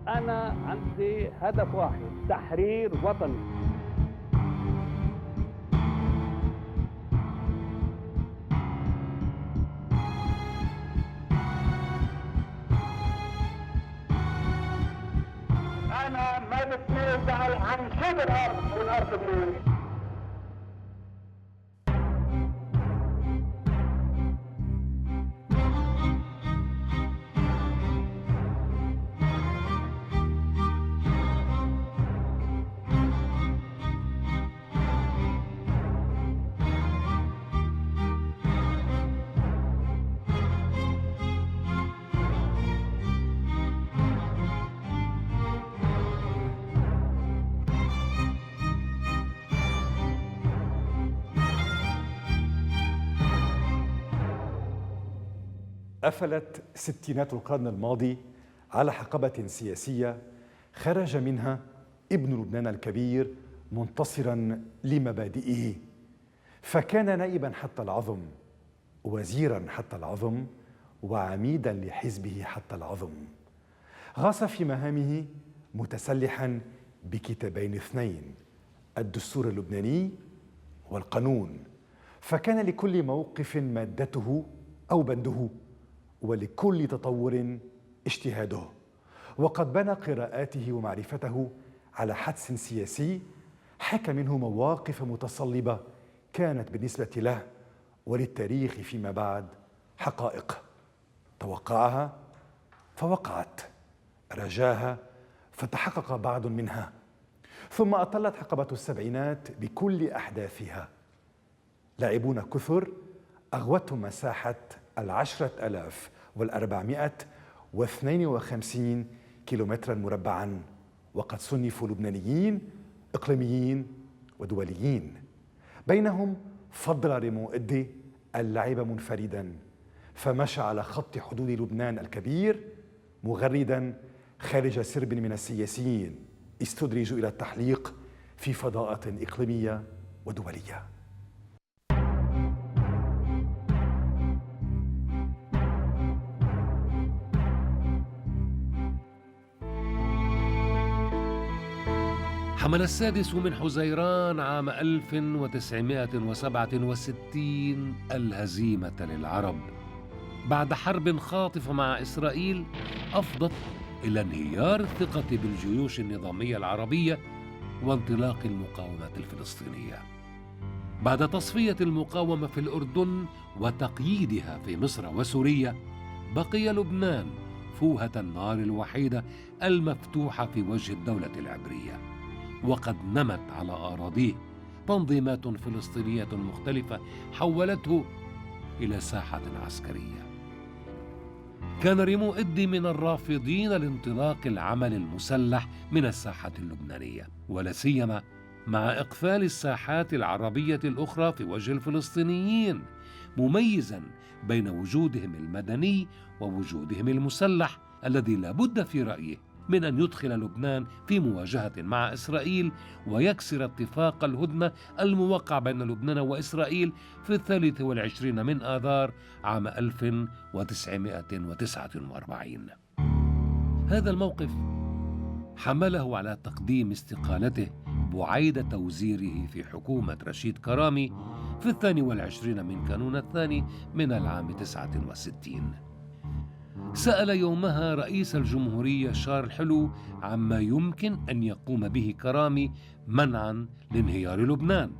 أنا عندي هدف واحد: تحرير وطني. أنا ما بتنازل عن شبر أرض من أرض بلادي. أفلت ستينات القرن الماضي على حقبة سياسية خرج منها ابن لبنان الكبير منتصراً لمبادئه، فكان نائباً حتى العظم، وزيراً حتى العظم، وعميداً لحزبه حتى العظم. غاص في مهامه متسلحاً بكتابين اثنين: الدستور اللبناني والقانون، فكان لكل موقف مادته أو بنده، ولكل تطور اجتهاده. وقد بنى قراءاته ومعرفته على حدس سياسي حكى منه مواقف متصلبة كانت بالنسبة له وللتاريخ فيما بعد حقائق، توقعها فوقعت، رجاها فتحقق بعض منها، ثم أطلت حقبة السبعينات بكل أحداثها. لاعبون كثر أغوتهم مساحة 10,452 كيلومترا مربعا، وقد صنفوا لبنانيين إقليميين ودوليين. بينهم فضل ريمون إدي اللعب منفردا، فمشى على خط حدود لبنان الكبير مغردا خارج سرب من السياسيين استدرجوا إلى التحليق في فضاءات إقليمية ودولية. حمل السادس من حزيران عام 1967 الهزيمة للعرب بعد حرب خاطفة مع إسرائيل أفضت إلى انهيار الثقة بالجيوش النظامية العربية وانطلاق المقاومة الفلسطينية. بعد تصفية المقاومة في الأردن وتقييدها في مصر وسوريا، بقي لبنان فوهة النار الوحيدة المفتوحة في وجه الدولة العبرية، وقد نمت على أراضيه تنظيمات فلسطينية مختلفة حولته إلى ساحة عسكرية. كان ريمون إدي من الرافضين لانطلاق العمل المسلح من الساحة اللبنانية، ولا سيما مع إقفال الساحات العربية الأخرى في وجه الفلسطينيين، مميزاً بين وجودهم المدني ووجودهم المسلح الذي لا بد في رأيه من أن يدخل لبنان في مواجهة مع إسرائيل ويكسر اتفاق الهدنة الموقع بين لبنان وإسرائيل في 23 من آذار عام 1949. هذا الموقف حمله على تقديم استقالته بعيد توزيره في حكومة رشيد كرامي في 22 من كانون الثاني من العام 69. سأل يومها رئيس الجمهورية شارل حلو عما يمكن أن يقوم به كرامي منعاً لانهيار لبنان.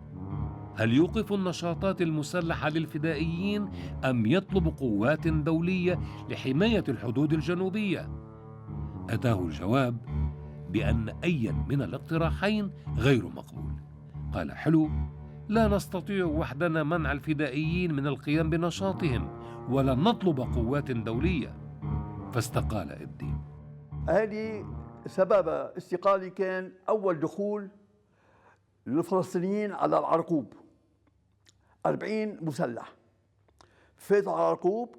هل يوقف النشاطات المسلحة للفدائيين أم يطلب قوات دولية لحماية الحدود الجنوبية؟ أتاه الجواب بأن أي من الاقتراحين غير مقبول. قال حلو: لا نستطيع وحدنا منع الفدائيين من القيام بنشاطهم، ولن نطلب قوات دولية. فاستقال إدي. هذه سبب استقالي كان أول دخول للفلسطينيين على العرقوب، 40 مسلح فاتوا على العرقوب،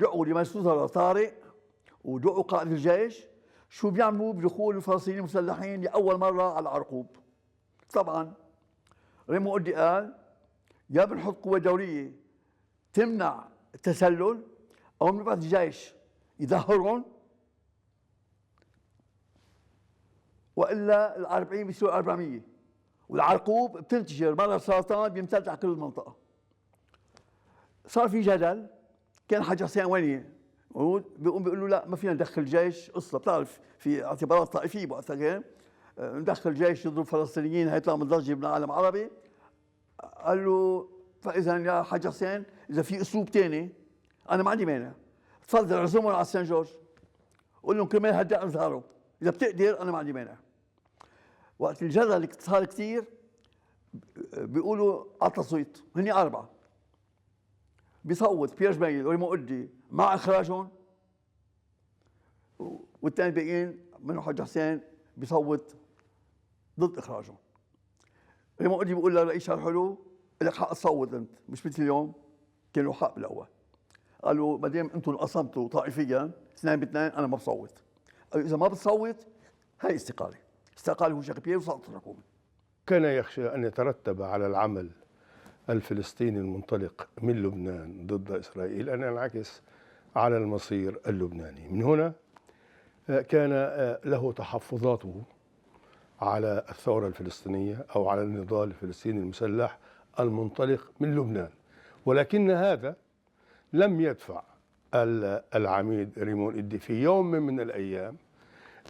دعوا لمجلس وزراء طارئ ودعوا قائد الجيش شو بيعملوا بدخول الفلسطينيين المسلحين لأول مرة على العرقوب. طبعا ريمون إدي قال: يا بنحط قوة دولية تمنع التسلل أو بنبعث الجيش يظهرهم وإلا ال 40 بيصيروا 400. والعرقوب بتنتشر مرض سرطان بيمتد على كل المنطقة. صار في جدل، كان حاج حسين وين بيقوم بيقول له لا ما فينا ندخل جيش، قصة بتعرف في اعتبارات طائفية وقتها كان ندخل جيش يضرب فلسطينيين هيطلع من ضجة من عالم عربي. قال له فإذا يا حاج حسين إذا في أسلوب ثاني أنا ما عندي مانع، تفضل اعزمهم على سان جورج، قول لهم كرمال هدأ أنظارهم، إذا بتقدر أنا ما عندي مانع. وقت الجدل صار كثير بيقولوا على التصويت، هني 4 بيصوت بيير جميل وريمون قدي مع إخراجهم، والثاني الباقيين منهم حاج حسين بيصوت ضد إخراجهم. ريمون قدي بيقول للرئيس الحلو لك حق تصوت أنت، مش مثل اليوم كان له حق بالأول. قالوا ما دام أنتم انقسمتوا طائفيا 2-2 أنا ما بصوت. قالوا إذا ما بتصوت هاي استقالة. استقاله جاك بيير وسقط الحكومة. كان يخشى أن يترتب على العمل الفلسطيني المنطلق من لبنان ضد إسرائيل أن ينعكس على المصير اللبناني. من هنا كان له تحفظاته على الثورة الفلسطينية أو على النضال الفلسطيني المسلح المنطلق من لبنان، ولكن هذا لم يدفع العميد ريمون إدي في يوم من الأيام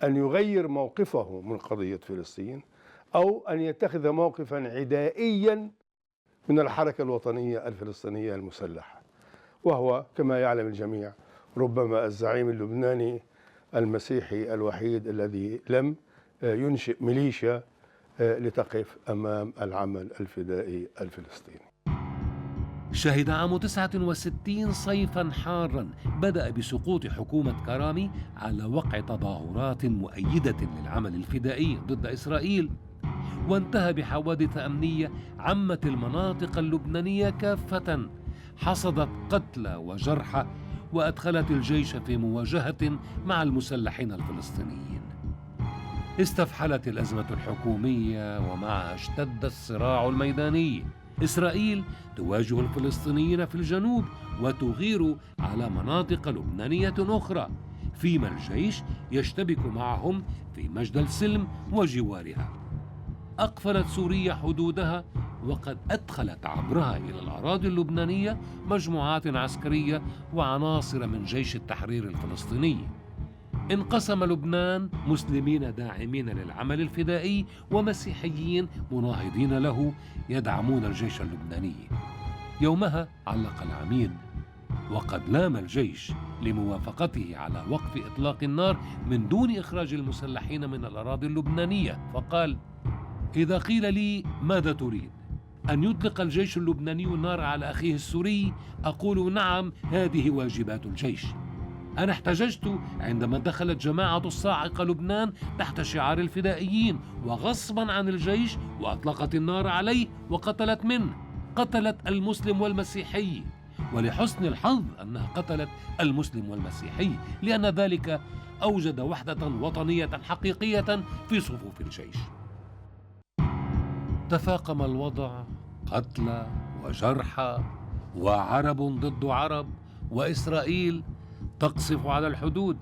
أن يغير موقفه من قضية فلسطين أو أن يتخذ موقفا عدائيا من الحركة الوطنية الفلسطينية المسلحة، وهو كما يعلم الجميع ربما الزعيم اللبناني المسيحي الوحيد الذي لم ينشئ ميليشيا لتقف أمام العمل الفدائي الفلسطيني. شهد عام 69 صيفاً حاراً بدأ بسقوط حكومة كرامي على وقع تظاهرات مؤيدة للعمل الفدائي ضد إسرائيل، وانتهى بحوادث أمنية عمت المناطق اللبنانية كافة، حصدت قتلى وجرحى وأدخلت الجيش في مواجهة مع المسلحين الفلسطينيين. استفحلت الأزمة الحكومية ومعها اشتد الصراع الميداني. إسرائيل تواجه الفلسطينيين في الجنوب وتغير على مناطق لبنانية أخرى، فيما الجيش يشتبك معهم في مجد السلم وجوارها. أقفلت سوريا حدودها وقد أدخلت عبرها إلى الأراضي اللبنانية مجموعات عسكرية وعناصر من جيش التحرير الفلسطيني. انقسم لبنان مسلمين داعمين للعمل الفدائي ومسيحيين مناهضين له يدعمون الجيش اللبناني. يومها علق العميد: وقد لام الجيش لموافقته على وقف إطلاق النار من دون إخراج المسلحين من الأراضي اللبنانية، فقال: إذا قيل لي ماذا تريد؟ أن يطلق الجيش اللبناني النار على أخيه السوري؟ أقول نعم، هذه واجبات الجيش. أنا احتججت عندما دخلت جماعة الصاعقة لبنان تحت شعار الفدائيين وغصبا عن الجيش وأطلقت النار عليه وقتلت منه، قتلت المسلم والمسيحي، ولحسن الحظ أنها قتلت المسلم والمسيحي، لأن ذلك أوجد وحدة وطنية حقيقية في صفوف الجيش. تفاقم الوضع، قتلى وجرحى وعرب ضد عرب، وإسرائيل تقصف على الحدود.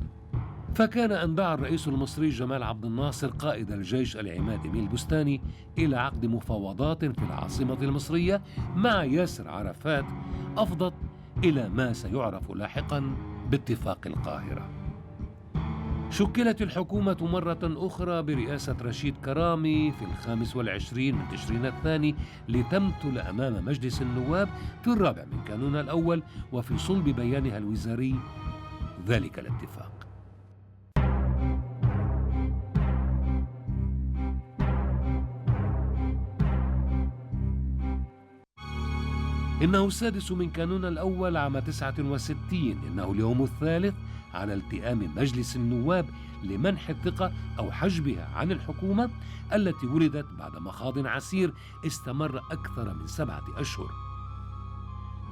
فكان أن دعا الرئيس المصري جمال عبد الناصر قائد الجيش العماد إميل بستاني إلى عقد مفاوضات في العاصمة المصرية مع ياسر عرفات أفضت إلى ما سيعرف لاحقا باتفاق القاهرة. شكلت الحكومة مرة أخرى برئاسة رشيد كرامي في 25 من تشرين الثاني لتمثل أمام مجلس النواب في 4 من كانون الأول وفي صلب بيانها الوزاري ذلك الاتفاق. إنه 6 من كانون الأول عام 69، إنه اليوم الثالث على التئام مجلس النواب لمنح الثقة أو حجبها عن الحكومة التي ولدت بعد مخاض عسير استمر أكثر من 7 أشهر.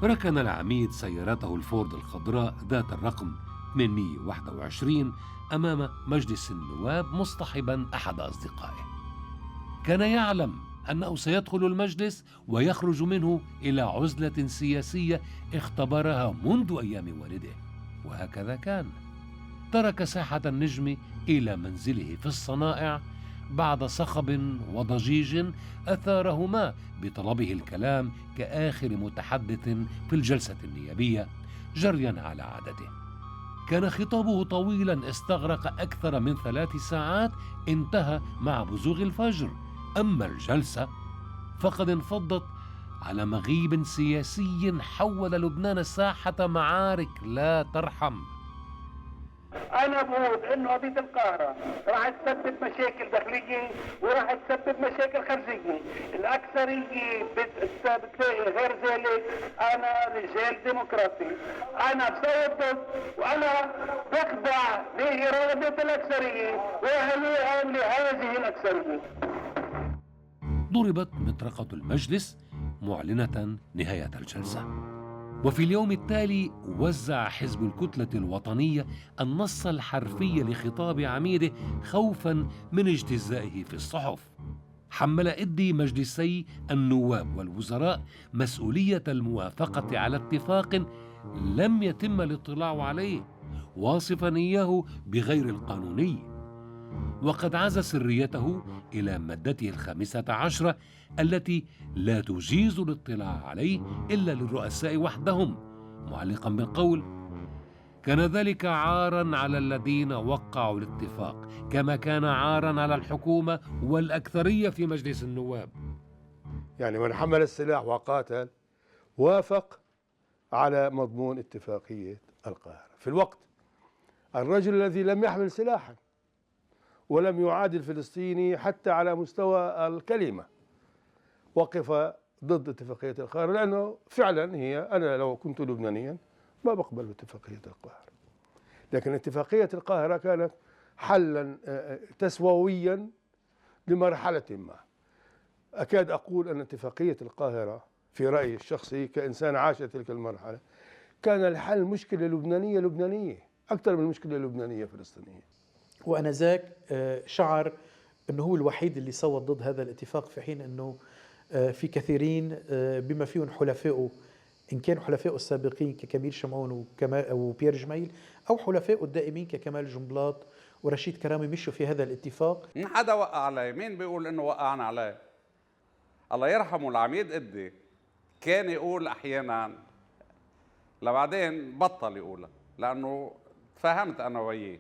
ركن العميد سيارته الفورد الخضراء ذات الرقم 821 أمام مجلس النواب مصطحبا أحد أصدقائه. كان يعلم أنه سيدخل المجلس ويخرج منه إلى عزلة سياسية اختبرها منذ أيام والده، وهكذا كان. ترك ساحة النجم إلى منزله في الصنائع بعد صخب وضجيج أثارهما بطلبه الكلام كآخر متحدث في الجلسة النيابية جريا على عادته. كان خطابه طويلا استغرق أكثر من 3 ساعات، انتهى مع بزوغ الفجر. أما الجلسة فقد انفضت على مغيب سياسي حول لبنان ساحة معارك لا ترحم. انا بقول انه قضيه القاهره راح تسبب مشاكل داخليه وراح تسبب مشاكل خارجيه. الاكثريه بتلاقي غير ذلك. انا رجال ديمقراطي، انا بصوت ضد وانا بخضع لاراده الاكثريه وهنيئا لهذه الاكثريه. ضربت مطرقة المجلس معلنة نهاية الجلسة. وفي اليوم التالي وزع حزب الكتلة الوطنية النص الحرفي لخطاب عميده خوفاً من اجتزائه في الصحف. حمل إدي مجلسي النواب والوزراء مسؤولية الموافقة على اتفاق لم يتم الاطلاع عليه، واصفاً إياه بغير القانوني، وقد عزى سريته إلى مادته 15 التي لا تجيز الاطلاع عليه إلا للرؤساء وحدهم، معلقا بالقول: كان ذلك عاراً على الذين وقعوا الاتفاق، كما كان عاراً على الحكومة والأكثرية في مجلس النواب. يعني من حمل السلاح وقاتل وافق على مضمون اتفاقية القاهرة، في الوقت الرجل الذي لم يحمل سلاحا ولم يعادي الفلسطيني حتى على مستوى الكلمة وقف ضد اتفاقية القاهرة، لأنه فعلا هي، أنا لو كنت لبنانيا ما بقبل اتفاقية القاهرة، لكن اتفاقية القاهرة كانت حلا تسويا لمرحلة ما. أكاد أقول أن اتفاقية القاهرة في رأيي الشخصي كإنسان عاش تلك المرحلة كان الحل مشكلة لبنانية أكثر من مشكلة لبنانية فلسطينية. وأنذاك شعر أنه هو الوحيد اللي صوت ضد هذا الاتفاق، في حين أنه في كثيرين بما فيهم حلفائه، إن كانوا حلفائه السابقين ككميل شمعون وبيير جميل، أو حلفائه الدائمين ككمال جنبلاط ورشيد كرامي، مشوا في هذا الاتفاق. مين حدا وقع عليه؟ مين بيقول انه وقعنا عليه؟ الله يرحمه العميد إدي كان يقول احيانا، لبعدين بطل يقولها لانه تفاهمت انا وياه.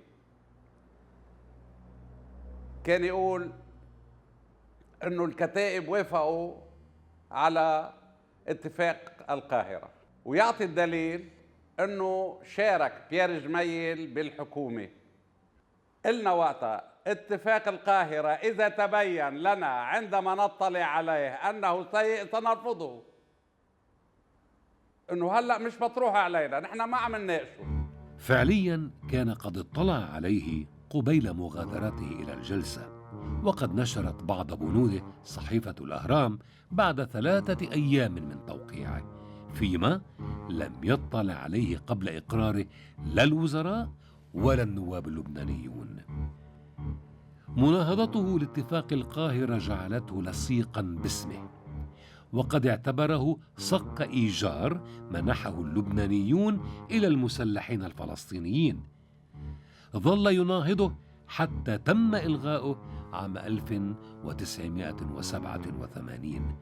كان يقول انه الكتائب وافقوا على اتفاق القاهرة، ويعطي الدليل انه شارك بيير جميل بالحكومة. قلنا وقتها اتفاق القاهرة إذا تبين لنا عندما نطلع عليه أنه سيء سنرفضه، إنه هلأ مش مطروح علينا، نحن ما عم نناقشه. فعليا كان قد اطلع عليه قبيل مغادرته إلى الجلسة، وقد نشرت بعض بنوده صحيفة الأهرام بعد 3 أيام من توقيعه، فيما لم يطلع عليه قبل إقراره لا الوزراء ولا النواب اللبنانيون. مناهضته لاتفاق القاهرة جعلته لصيقا باسمه، وقد اعتبره صك إيجار منحه اللبنانيون إلى المسلحين الفلسطينيين. ظل يناهضه حتى تم إلغاؤه عام 1987،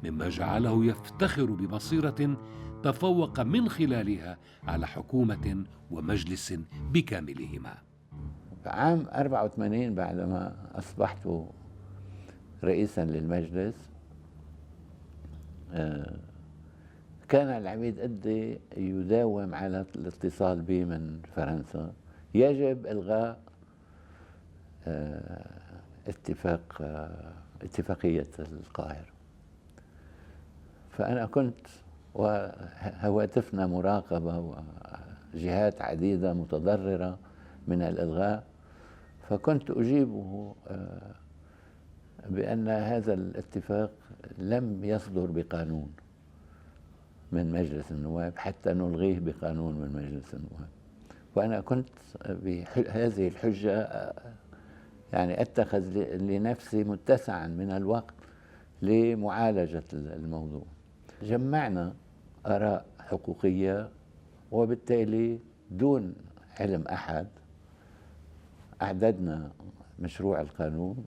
مما جعله يفتخر ببصيرة تفوق من خلالها على حكومة ومجلس بكاملهما. عام 84 بعدما أصبحت رئيسا للمجلس، كان العميد إدي يداوم على الاتصال بي من فرنسا: يجب إلغاء اتفاقية القاهرة. فأنا كنت، وهواتفنا مراقبة وجهات عديدة متضررة من الإلغاء، فكنت أجيبه بأن هذا الاتفاق لم يصدر بقانون من مجلس النواب حتى نلغيه بقانون من مجلس النواب. وأنا كنت بهذه الحجة يعني أتخذ لنفسي متسعا من الوقت لمعالجة الموضوع. جمعنا آراء حقوقية، وبالتالي دون علم أحد أعددنا مشروع القانون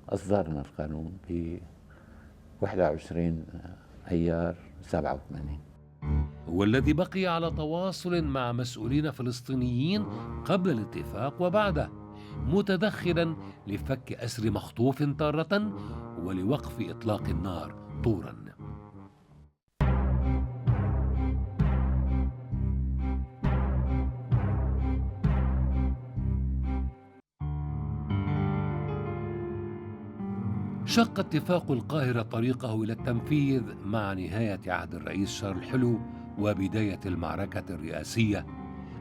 وأصدرنا القانون في 21 أيار 87. والذي بقي على تواصل مع مسؤولين فلسطينيين قبل الاتفاق وبعده، متدخلا لفك أسر مخطوف تارة ولوقف إطلاق النار طورا. شق اتفاق القاهرة طريقه إلى التنفيذ مع نهاية عهد الرئيس شارل حلو وبداية المعركة الرئاسية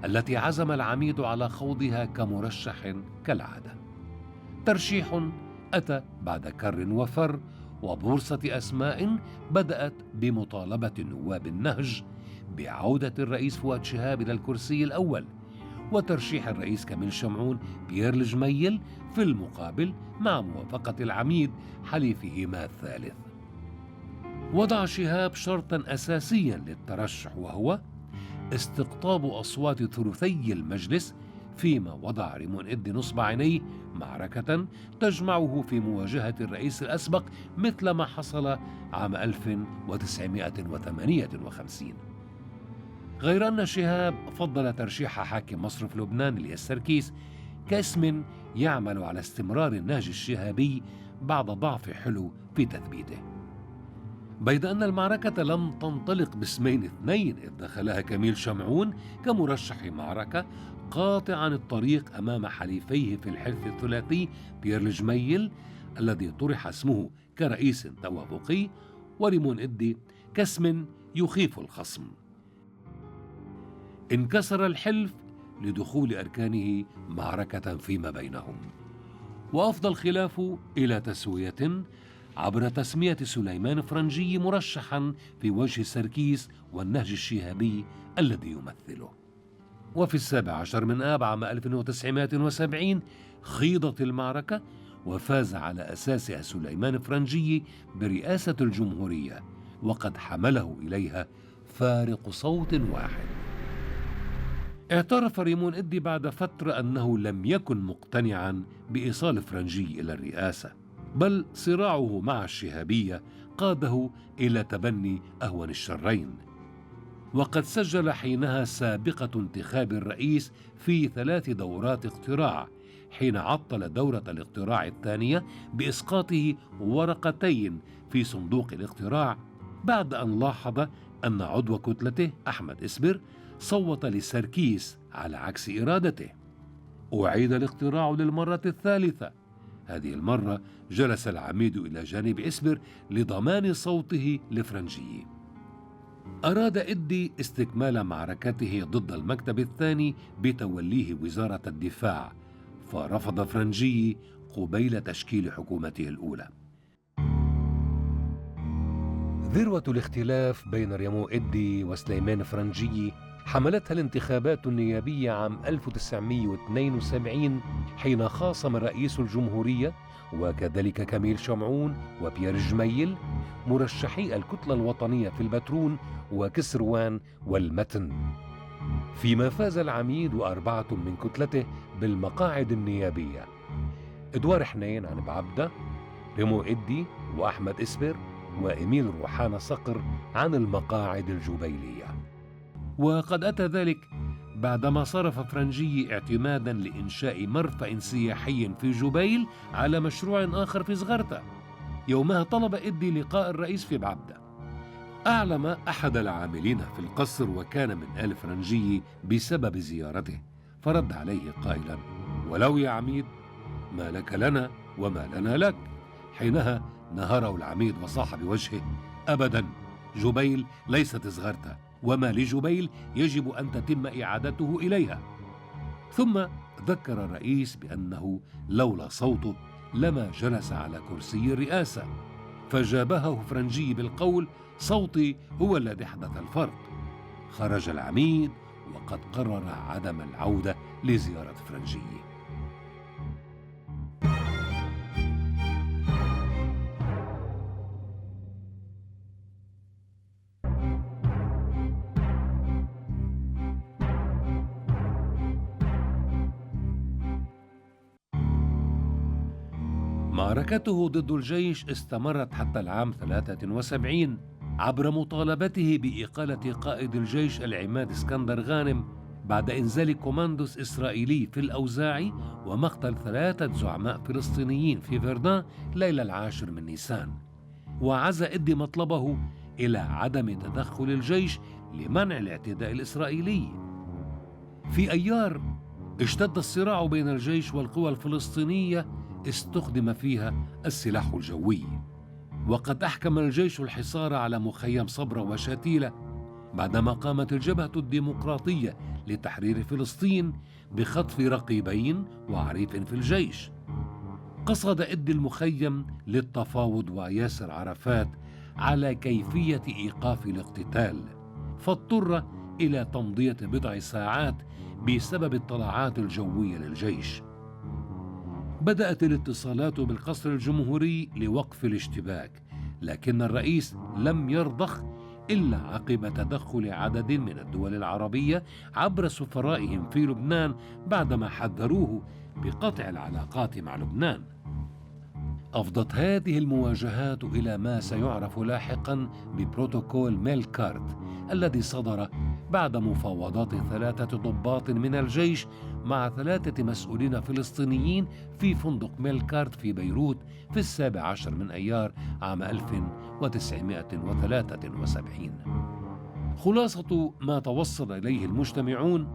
التي عزم العميد على خوضها كمرشح كالعادة. ترشيح أتى بعد كر وفر وبورصة أسماء بدأت بمطالبة نواب النهج بعودة الرئيس فؤاد شهاب إلى الكرسي الأول، وترشيح الرئيس كاميل شمعون بيير الجميل في المقابل مع موافقة العميد حليفهما الثالث. وضع شهاب شرطا أساسيا للترشح، وهو استقطاب أصوات ثلثي المجلس، فيما وضع ريمون إدي نصب عينيه معركة تجمعه في مواجهة الرئيس الأسبق مثل ما حصل عام 1958. غير أن شهاب فضل ترشيح حاكم مصرف لبنان الياس سركيس كاسم يعمل على استمرار النهج الشهابي بعد ضعف حلو في تثبيته. بيد أن المعركة لم تنطلق باسمين اثنين، إذ دخلها كاميل شمعون كمرشح معركة قاطعا الطريق أمام حليفيه في الحلف الثلاثي بيير الجميل الذي طرح اسمه كرئيس توافقي، وريمون إدي كاسم يخيف الخصم. انكسر الحلف لدخول أركانه معركة فيما بينهم، وأفضى الخلاف إلى تسوية عبر تسمية سليمان فرنجي مرشحا في وجه سركيس والنهج الشهابي الذي يمثله. وفي 17 من آب عام 1970 خيضت المعركة وفاز على أساسها سليمان فرنجي برئاسة الجمهورية، وقد حمله إليها فارق صوت واحد. اعترف ريمون إدي بعد فترة أنه لم يكن مقتنعا بإيصال فرنجي إلى الرئاسة، بل صراعه مع الشهابية قاده إلى تبني أهون الشرين. وقد سجل حينها سابقة انتخاب الرئيس في 3 دورات اقتراع، حين عطل دورة الاقتراع الثانية بإسقاطه ورقتين في صندوق الاقتراع، بعد أن لاحظ أن عضو كتلته أحمد إسبر صوت لسركيس على عكس إرادته. أعيد الاقتراع للمرة الثالثة. هذه المرة جلس العميد إلى جانب إسبر لضمان صوته لفرنجي. أراد إدي استكمال معركته ضد المكتب الثاني بتوليه وزارة الدفاع، فرفض فرنجي قبيل تشكيل حكومته الأولى. ذروة الاختلاف بين ريمون إدي وسليمان فرنجي حملتها الانتخابات النيابية عام 1972، حين خاصم رئيس الجمهورية وكذلك كاميل شمعون وبيير الجميل مرشحي الكتلة الوطنية في البترون وكسروان والمتن، فيما فاز العميد و4 من كتلته بالمقاعد النيابية: إدوار حنين عن بعبدة، ريمون إدي وأحمد إسبر وإميل روحان صقر عن المقاعد الجبيلية. وقد أتى ذلك بعدما صرف فرنجي اعتمادا لإنشاء مرفأ سياحي في جبيل على مشروع آخر في زغرتة. يومها طلب إدي لقاء الرئيس في بعبدة. أعلم أحد العاملين في القصر وكان من آل فرنجي بسبب زيارته، فرد عليه قائلا: ولو يا عميد، ما لك لنا وما لنا لك. حينها نهره العميد وصاح بوجهه: أبدا، جبيل ليست زغرتة، وما لجبيل يجب أن تتم إعادته إليها. ثم ذكر الرئيس بأنه لولا صوته لما جلس على كرسي الرئاسة، فجابهه فرنجي بالقول: صوتي هو الذي حدث الفرق. خرج العميد وقد قرر عدم العودة لزيارة فرنجي. معركته ضد الجيش استمرت حتى العام 73 عبر مطالبته بإقالة قائد الجيش العماد اسكندر غانم بعد إنزال كوماندوس إسرائيلي في الأوزاعي ومقتل 3 زعماء فلسطينيين في فردان ليلة 10 من نيسان. وعزى إدي مطلبه إلى عدم تدخل الجيش لمنع الاعتداء الإسرائيلي. في أيار اشتد الصراع بين الجيش والقوى الفلسطينية استخدم فيها السلاح الجوي، وقد أحكم الجيش الحصار على مخيم صبرا وشتيلة بعدما قامت الجبهة الديمقراطية لتحرير فلسطين بخطف رقيبين وعريف في الجيش. قصد إدي المخيم للتفاوض وياسر عرفات على كيفية إيقاف الاقتتال، فاضطر إلى تمضية بضع ساعات بسبب الطلعات الجوية للجيش. بدأت الاتصالات بالقصر الجمهوري لوقف الاشتباك، لكن الرئيس لم يرضخ إلا عقب تدخل عدد من الدول العربية عبر سفرائهم في لبنان بعدما حذروه بقطع العلاقات مع لبنان. أفضت هذه المواجهات إلى ما سيعرف لاحقاً ببروتوكول ميلكارت الذي صدر بعد مفاوضات 3 ضباط من الجيش مع 3 مسؤولين فلسطينيين في فندق ميلكارت في بيروت في 17 من أيار عام 1973. خلاصة ما توصل إليه المجتمعون: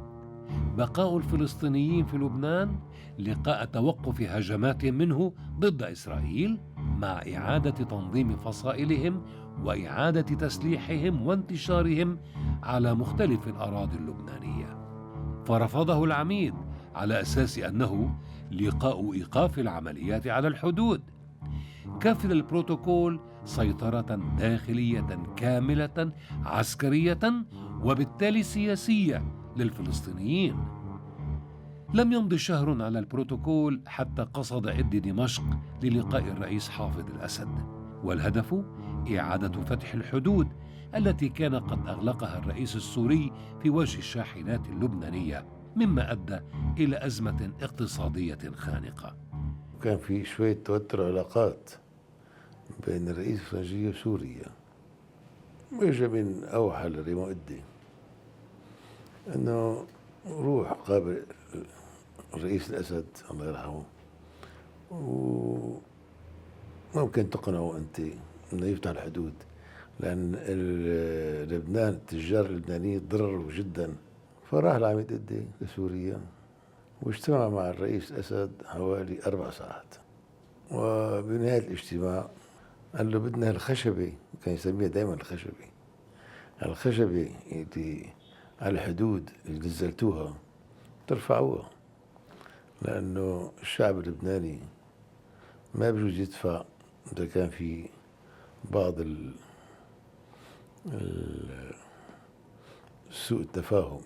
بقاء الفلسطينيين في لبنان لقاء توقف هجمات منه ضد إسرائيل مع إعادة تنظيم فصائلهم وإعادة تسليحهم وانتشارهم على مختلف الأراضي اللبنانية. فرفضه العميد على أساس أنه لقاء إيقاف العمليات على الحدود. كفل البروتوكول سيطرة داخلية كاملة عسكرية وبالتالي سياسية للفلسطينيين. لم يمض شهر على البروتوكول حتى قصد إدي دمشق للقاء الرئيس حافظ الأسد، والهدف إعادة فتح الحدود التي كان قد أغلقها الرئيس السوري في وجه الشاحنات اللبنانية، مما أدى إلى أزمة اقتصادية خانقة. كان في شوية توتر علاقات بين الرئيس الفرنسي وسوريا، وإجا من أوحى لريمون إدي أنه روح قابل الرئيس الأسد الله يرحمه، وممكن تقنعه أنت أنه يفتح الحدود، لأن لبنان التجار اللبنانيين تضرروا جدا. فراح العميد إدي لسوريا واجتمع مع الرئيس الأسد حوالي 4 ساعات، وبنهاية الاجتماع قال له بدنا الخشبة، كان يسميها دائما الخشبة اللي على الحدود اللي نزلتوها ترفعوها، لأنه الشعب اللبناني ما بيجوز يدفع إذا كان في بعض سوء التفاهم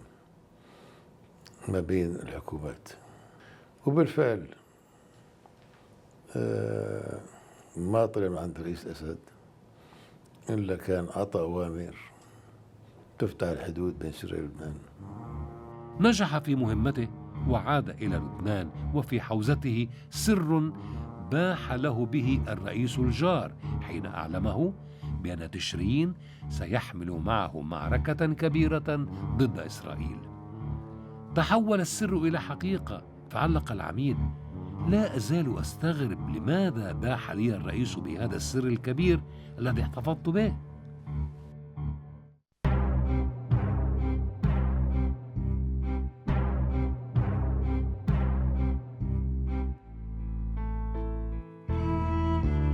ما بين الحكومات. وبالفعل ما طلع من عند رئيس الأسد إلا كان عطى أوامر تفتح الحدود بين سوريا ولبنان. نجح في مهمته وعاد إلى لبنان، وفي حوزته سر باح له به الرئيس الجار حين أعلمه بأن تشرين سيحمل معه معركة كبيرة ضد إسرائيل. تحول السر إلى حقيقة، فعلق العميد: لا أزال أستغرب لماذا باح لي الرئيس بهذا السر الكبير الذي احتفظت به.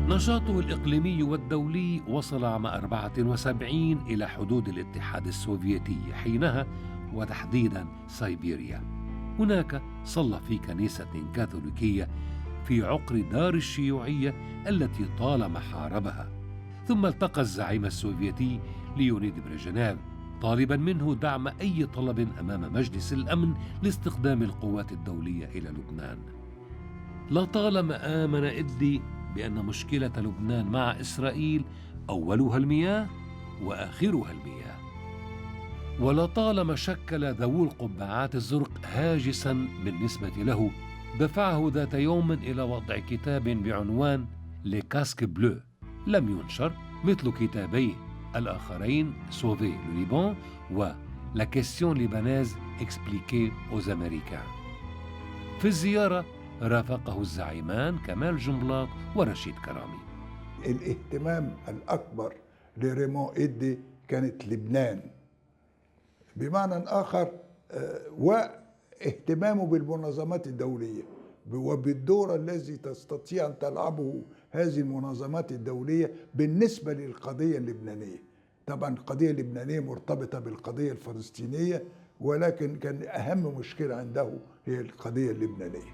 نشاطه الإقليمي والدولي وصل عام 74 إلى حدود الاتحاد السوفيتي حينها، وتحديدا سيبيريا. هناك صلى في كنيسة كاثوليكية في عقر دار الشيوعية التي طالما حاربها. ثم التقى الزعيم السوفيتي ليونيد بريجنيف طالبا منه دعم أي طلب أمام مجلس الأمن لاستخدام القوات الدولية إلى لبنان. لطالما آمن إدي بأن مشكلة لبنان مع إسرائيل أولها المياه وآخرها المياه، ولطالما شكل ذوو القبعات الزرق هاجسا بالنسبة له دفعه ذات يوم إلى وضع كتاب بعنوان لي كاسك بلو لم ينشر مثل كتابيه الآخرين سوفي لو ليبان و لا كيستيون ليبانيز اكسبليكي اوز امريكان. في الزيارة رافقه الزعيمان كمال جنبلاط ورشيد كرامي. الاهتمام الأكبر لريمون إدي كانت لبنان، بمعنى آخر واهتمامه بالمنظمات الدولية وبالدور الذي تستطيع أن تلعبه هذه المنظمات الدولية بالنسبة للقضية اللبنانية. طبعا القضية اللبنانية مرتبطة بالقضية الفلسطينية، ولكن كان أهم مشكلة عنده هي القضية اللبنانية.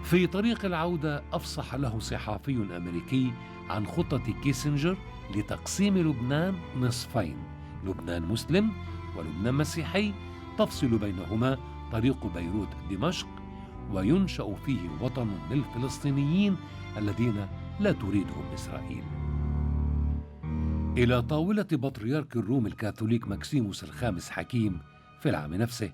في طريق العودة أفصح له صحافي أمريكي عن خطة كيسنجر لتقسيم لبنان نصفين، لبنان مسلم ولبنان مسيحي تفصل بينهما طريق بيروت دمشق، وينشأ فيه وطن للفلسطينيين الذين لا تريدهم إسرائيل. إلى طاولة بطريرك الروم الكاثوليك مكسيموس الخامس حكيم في العام نفسه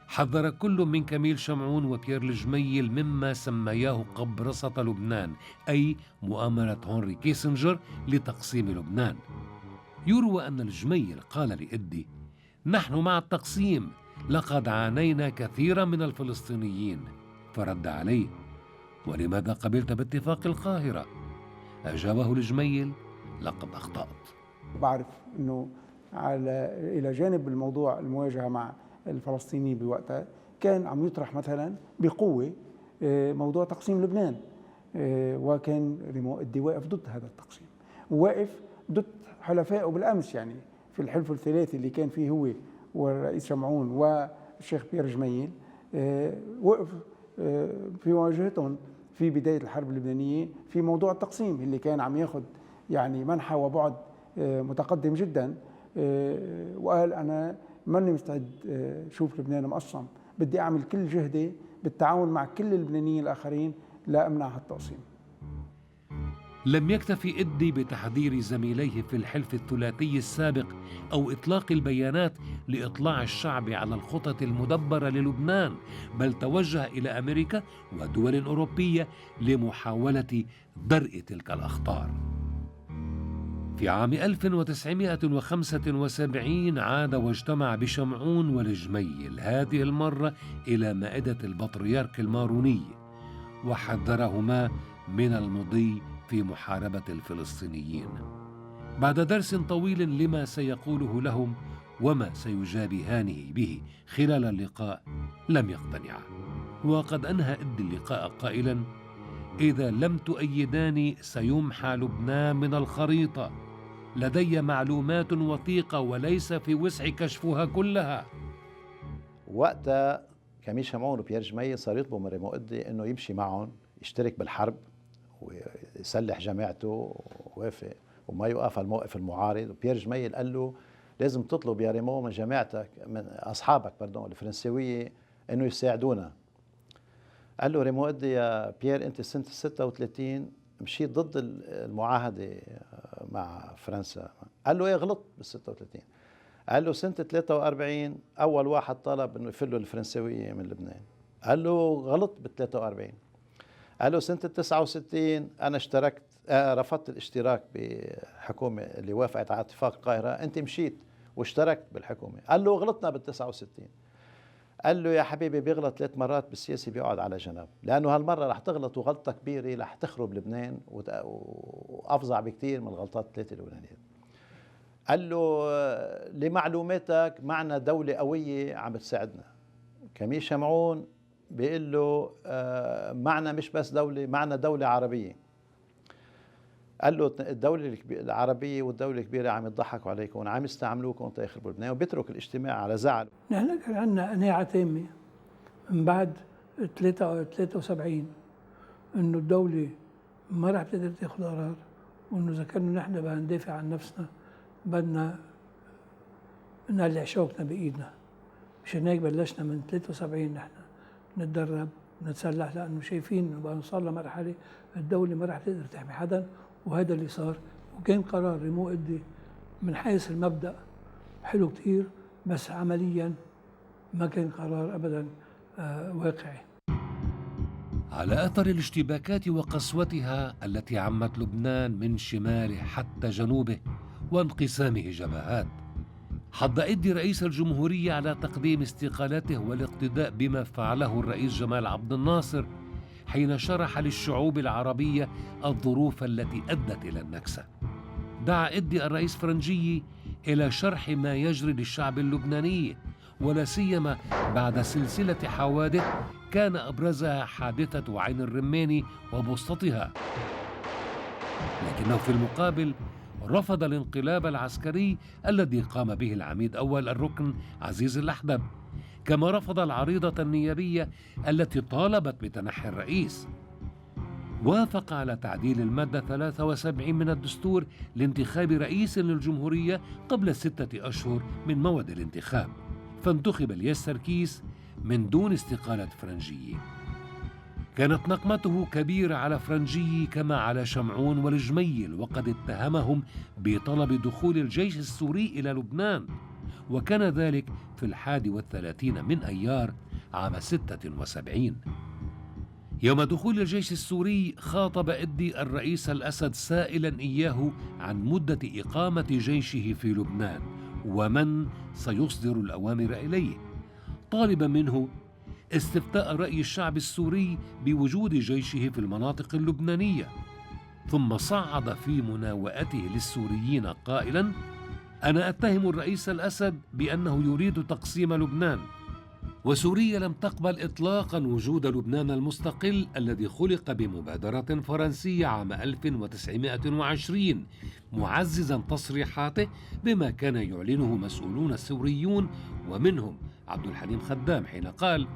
حذر كل من كميل شمعون وبيير الجميل مما سمياه قبرصة لبنان، أي مؤامرة هنري كيسنجر لتقسيم لبنان. يروى أن الجميل قال لإدي: نحن مع التقسيم، لقد عانينا كثيرا من الفلسطينيين. فرد عليه: ولماذا قبلت باتفاق القاهرة؟ أجابه الجميل: لقد أخطأت. بعرف أنه إلى جانب الموضوع المواجهة مع الفلسطينيين بوقتها كان عم يطرح مثلا بقوة موضوع تقسيم لبنان، وكان ريمون إدي واقف ضد هذا التقسيم، وواقف ضد حلفائه بالأمس، يعني في الحلف الثلاثي اللي كان فيه هو والرئيس شمعون والشيخ بيير جميل، وقف في مواجهتهم في بداية الحرب اللبنانية في موضوع التقسيم اللي كان عم ياخذ يعني منحى وبعد متقدم جدا، وقال أنا ماني مستعد شوف لبنان مقسم، بدي أعمل كل جهدي بالتعاون مع كل اللبنانيين الآخرين لا أمنع هالتقسيم. لم يكتفي إدي بتحذير زميليه في الحلف الثلاثي السابق أو إطلاق البيانات لإطلاع الشعب على الخطط المدبرة للبنان، بل توجه إلى أمريكا ودول أوروبية لمحاولة درء تلك الأخطار. في عام 1975 عاد واجتمع بشمعون والجميل هذه المرة إلى مائدة البطريرك الماروني، وحذرهما من المضي في محاربة الفلسطينيين. بعد درس طويل لما سيقوله لهم وما سيجابهانه به خلال اللقاء لم يقتنعا، وقد أنهى إدي اللقاء قائلا: إذا لم تؤيداني سيمحى لبنان من الخريطة، لدي معلومات وثيقة وليس في وسعي كشفها كلها. وقتها كميل شمعون وبيير جميل صار يطلبوا من ريمون إدي إنه يمشي معهم يشترك بالحرب ويسلح جماعته، ووافق وما يوقف على الموقف المعارض. وبيير جميل قال له: لازم تطلب يا ريمون من جماعتك من أصحابك الفرنسوية إنه يساعدونا. قال له ريمون إدي: يا بيير أنت سنة 36 مشيت ضد المعاهدة مع فرنسا. قال له: إيه غلط بال 36. قال له: سنة 43 أول واحد طلب إنه يفلوا الفرنسوية من لبنان. قال له: غلط بال 43. قال له: سنة 69 أنا رفضت الاشتراك بحكومة اللي وافقت على اتفاق القاهرة، أنت مشيت واشتركت بالحكومة. قال له: غلطنا بال 69. قال له: يا حبيبي بيغلط 3 مرات بالسياسة بيقعد على جنب، لأنه هالمرة رح تغلط وغلطة كبيرة رح تخرب لبنان وأفظع بكتير من الغلطات 3 الأولانية. قال له: لمعلوماتك معنا دولة قوية عم بتساعدنا. كميل شمعون بيقول له: معنا مش بس دولة، معنا دولة عربية. قال له: الدولة العربية والدولة الكبيرة عم يضحكوا عليكم، عم يستعملوكم تيخربوا لبنان، وبيترك الاجتماع على زعل. نحن كان عندنا قناعة تامة من بعد 73 إنه الدولة ما رح تقدر تاخذ قرار، وإنه إذا كنا نحن بدنا ندافع عن نفسنا بدنا نقلع شوكنا بإيدنا. مشان هيك بلشنا من 73 نحن نتدرب ونتسلح، لأنه شايفين إنه بقى نوصل لمرحلة الدولة ما رح تقدر تحمي حدا، وهذا اللي صار. وكان قرار ريمون إدي من حيث المبدأ حلو كتير، بس عمليا ما كان قرار أبدا واقعي. على أثر الاشتباكات وقسوتها التي عمت لبنان من شماله حتى جنوبه وانقسامه جبهات، حض إدي رئيس الجمهورية على تقديم استقالته والاقتداء بما فعله الرئيس جمال عبد الناصر حين شرح للشعوب العربية الظروف التي أدت إلى النكسة. دعا إدي الرئيس فرنجي إلى شرح ما يجري للشعب اللبناني، ولا سيما بعد سلسلة حوادث كان أبرزها حادثة عين الرماني وبسطتها، لكنه في المقابل رفض الانقلاب العسكري الذي قام به العميد أول الركن عزيز الأحدب، كما رفض العريضة النيابية التي طالبت بتنحي الرئيس. وافق على تعديل المادة 73 من الدستور لانتخاب رئيس للجمهورية قبل 6 أشهر من موعد الانتخاب، فانتخب الياس سركيس من دون استقالة فرنجي. كانت نقمته كبيرة على فرنجي كما على شمعون والجميل، وقد اتهمهم بطلب دخول الجيش السوري إلى لبنان، وكان ذلك في 31 من أيار عام 76. يوم دخول الجيش السوري خاطب إدي الرئيس الأسد سائلا إياه عن مدة إقامة جيشه في لبنان ومن سيصدر الأوامر إليه، طالبا منه استفتاء رأي الشعب السوري بوجود جيشه في المناطق اللبنانية. ثم صعد في مناوئته للسوريين قائلا: أنا أتهم الرئيس الأسد بأنه يريد تقسيم لبنان، وسوريا لم تقبل إطلاقا وجود لبنان المستقل الذي خلق بمبادرة فرنسية عام 1920، معززا تصريحاته بما كان يعلنه مسؤولون سوريون ومنهم عبد الحليم خدام حين قال: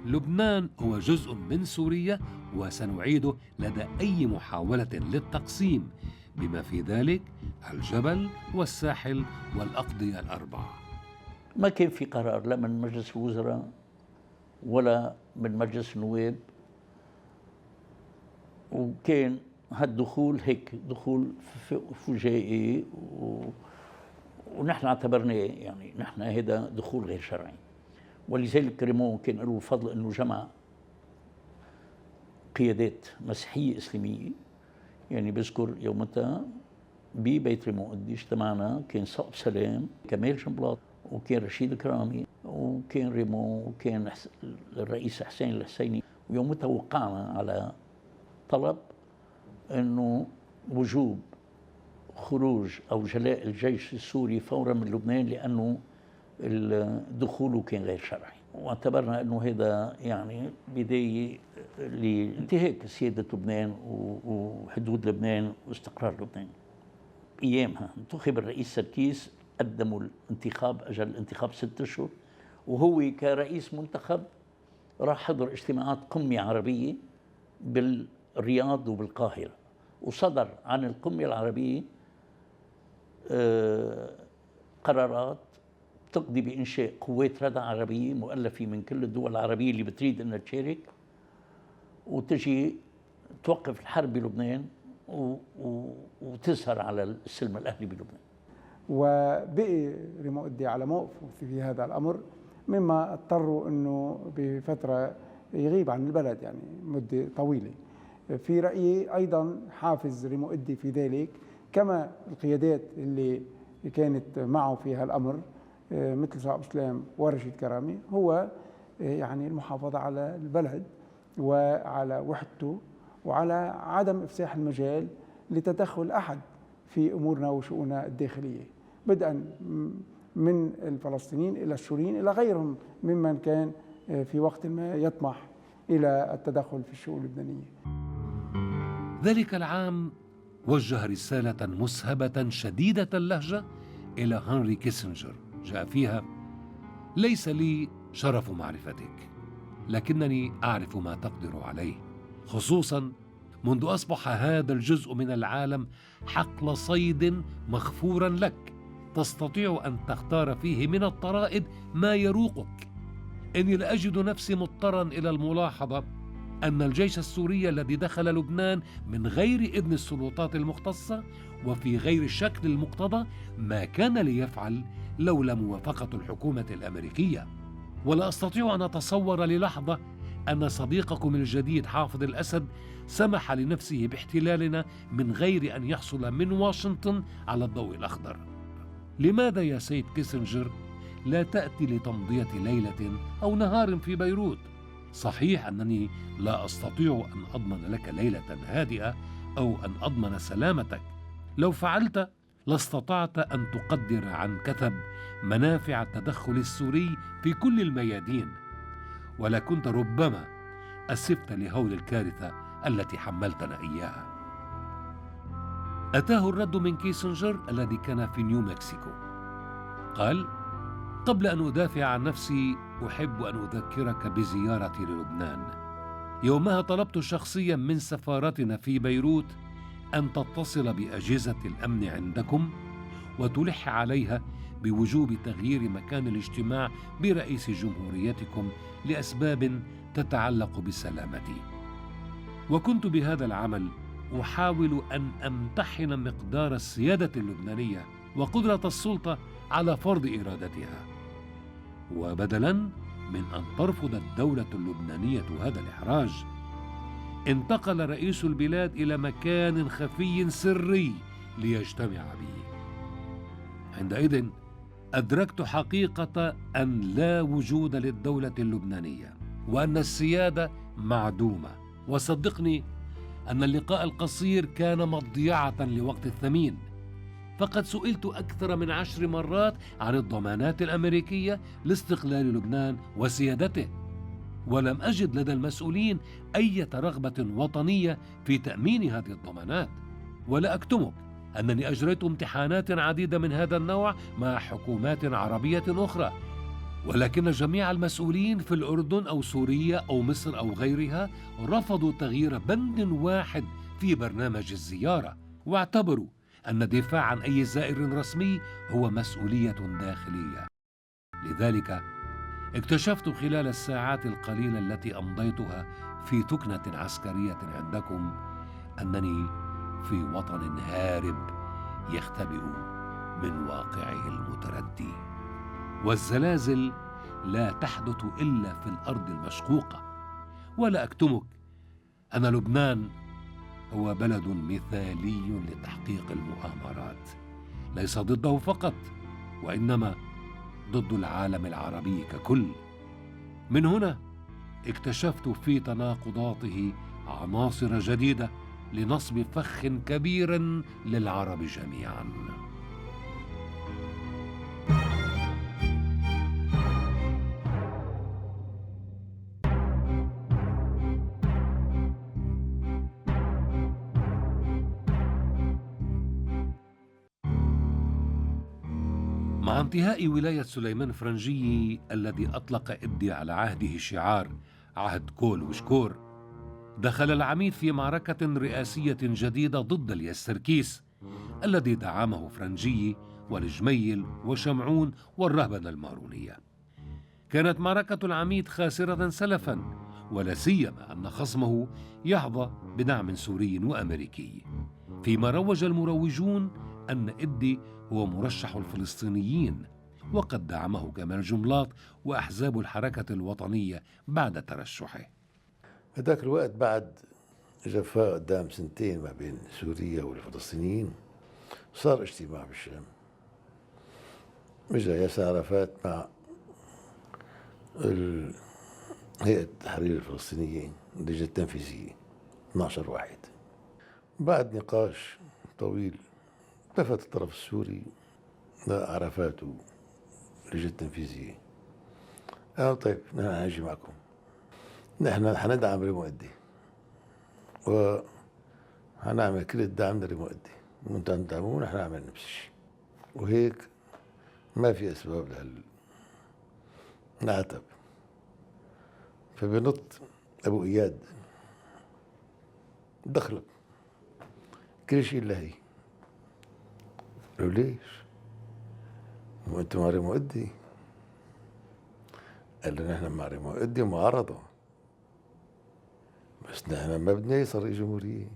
لبنان هو جزء من سوريا وسنعيده لدى أي محاولة للتقسيم، بما في ذلك الجبل والساحل والأقضية الأربعة. ما كان في قرار لا من مجلس الوزراء ولا من مجلس النواب، وكان هالدخول هيك دخول فجائي، ونحن اعتبرناه يعني نحن هذا دخول غير شرعي. ولذلك ريمون كان له الفضل انه جمع قيادات مسيحيه اسلاميه. يعني بذكر يومتها ببيت ريمون إدي اجتمعنا، كان صقب سلام، كمال جنبلاط، وكان رشيد كرامي، وكان ريمون، وكان الرئيس حسين الحسيني. ويومتها وقعنا على طلب انه وجوب خروج او جلاء الجيش السوري فورا من لبنان لانه دخوله كان غير شرعي، واعتبرنا انه هذا يعني بدايه لانتهاك سياده لبنان وحدود لبنان واستقرار لبنان. ايامها انتخب الرئيس سركيس، قدموا الانتخاب، اجل الانتخاب 6 أشهر، وهو كرئيس منتخب راح حضر اجتماعات قمه عربيه بالرياض وبالقاهره، وصدر عن القمه العربيه قرارات تقضي بإنشاء قوات ردع عربية مؤلفة من كل الدول العربية اللي بتريد أنها تشارك وتجي توقف الحرب بلبنان وتسهر على السلم الأهلي بلبنان. وبقي ريمون إدي على موقفه في هذا الأمر، مما اضطروا أنه بفترة يغيب عن البلد يعني مدة طويلة. في رأيي أيضا حافز ريمون إدي في ذلك كما القيادات اللي كانت معه في هالأمر مثل صقب سلام ورشيد كرامي، هو يعني المحافظة على البلد وعلى وحدته وعلى عدم إفساح المجال لتدخل أحد في أمورنا وشؤوننا الداخلية، بدءا من الفلسطينيين إلى السوريين إلى غيرهم ممن كان في وقت ما يطمح إلى التدخل في الشؤون اللبنانية. ذلك العام وجه رسالة مسهبة شديدة اللهجة إلى هنري كيسنجر جاء فيها: ليس لي شرف معرفتك، لكنني أعرف ما تقدر عليه، خصوصا منذ أصبح هذا الجزء من العالم حقل صيد مغفورا لك، تستطيع أن تختار فيه من الطرائد ما يروقك. إني لأجد نفسي مضطرا إلى الملاحظة أن الجيش السوري الذي دخل لبنان من غير إذن السلطات المختصة وفي غير الشكل المقتضى ما كان ليفعل لولا موافقة الحكومة الأمريكية، ولا أستطيع أن أتصور للحظة أن صديقكم الجديد حافظ الأسد سمح لنفسه باحتلالنا من غير أن يحصل من واشنطن على الضوء الأخضر. لماذا يا سيد كيسنجر لا تأتي لتمضية ليلة أو نهار في بيروت؟ صحيح أنني لا أستطيع أن أضمن لك ليلة هادئة أو أن أضمن سلامتك. لو فعلت لاستطعت أن تقدر عن كثب منافع التدخل السوري في كل الميادين، ولكنت ربما أسفت لهول الكارثة التي حملتنا إياها. أتاه الرد من كيسنجر الذي كان في نيو مكسيكو. قال: قبل أن أدافع عن نفسي أحب أن أذكرك بزيارتي للبنان. يومها طلبت شخصيا من سفارتنا في بيروت أن تتصل بأجهزة الأمن عندكم وتلح عليها بوجوب تغيير مكان الاجتماع برئيس جمهوريتكم لأسباب تتعلق بسلامتي. وكنت بهذا العمل أحاول أن أمتحن مقدار السيادة اللبنانية وقدرة السلطة على فرض إرادتها. وبدلاً من أن ترفض الدولة اللبنانية هذا الإحراج، انتقل رئيس البلاد إلى مكان خفي سري ليجتمع به. عندئذ أدركت حقيقة أن لا وجود للدولة اللبنانية وأن السيادة معدومة. وصدقني أن اللقاء القصير كان مضيعة لوقت الثمين، فقد سئلت أكثر من 10 مرات عن الضمانات الأمريكية لاستقلال لبنان وسيادته، ولم أجد لدى المسؤولين أي رغبة وطنية في تأمين هذه الضمانات. ولا أكتمك أنني أجريت امتحانات عديدة من هذا النوع مع حكومات عربية أخرى، ولكن جميع المسؤولين في الأردن أو سوريا أو مصر أو غيرها رفضوا تغيير بند واحد في برنامج الزيارة، واعتبروا أن الدفاع عن أي زائر رسمي هو مسؤولية داخلية. لذلك اكتشفت خلال الساعات القليلة التي أمضيتها في ثكنة عسكرية عندكم أنني في وطن هارب يختبئ من واقعه المتردي. والزلازل لا تحدث إلا في الأرض المشقوقة. ولا أكتمك أن لبنان هو بلد مثالي لتحقيق المؤامرات، ليس ضده فقط وإنما ضد العالم العربي ككل. من هنا اكتشفت في تناقضاته عناصر جديدة لنصب فخ كبير للعرب جميعا. مع انتهاء ولاية سليمان فرنجي الذي أطلق إدي على عهده شعار عهد كول وشكور، دخل العميد في معركة رئاسية جديدة ضد اليسركيس الذي دعمه فرنجي والجميل وشمعون والرهبنة المارونية. كانت معركة العميد خاسرة سلفا، ولا سيما أن خصمه يحظى بدعم سوري وأمريكي، فيما روج المروجون أن إدي هو مرشح الفلسطينيين، وقد دعمه جمال جنبلاط وأحزاب الحركة الوطنية بعد ترشحه. هذاك الوقت بعد جفاء قدام 2 ما بين سوريا والفلسطينيين صار اجتماع بالشام. اجى ياسر عرفات مع هيئة التحرير الفلسطينية اللجنة التنفيذية 12 واحد. بعد نقاش طويل التفت الطرف السوري لعرفات واللجنة التنفيذية، قالوا طيب نحن هنجي معكم، نحن حندعم ريمو إدي وحنعمل كل الدعم لريمو إدي وانتم تدعمونا، نحن نعمل نفس الشيء، وهيك ما في أسباب لهالعتب. فبنط أبو إياد دخلك كل شيء إلا هي. قالوا ليش؟ وانتم مع ريمو إدي؟ قال له نحن مع ريمو إدي معارضة، بس نحن ما بدنا يصير رئيس جمهورية.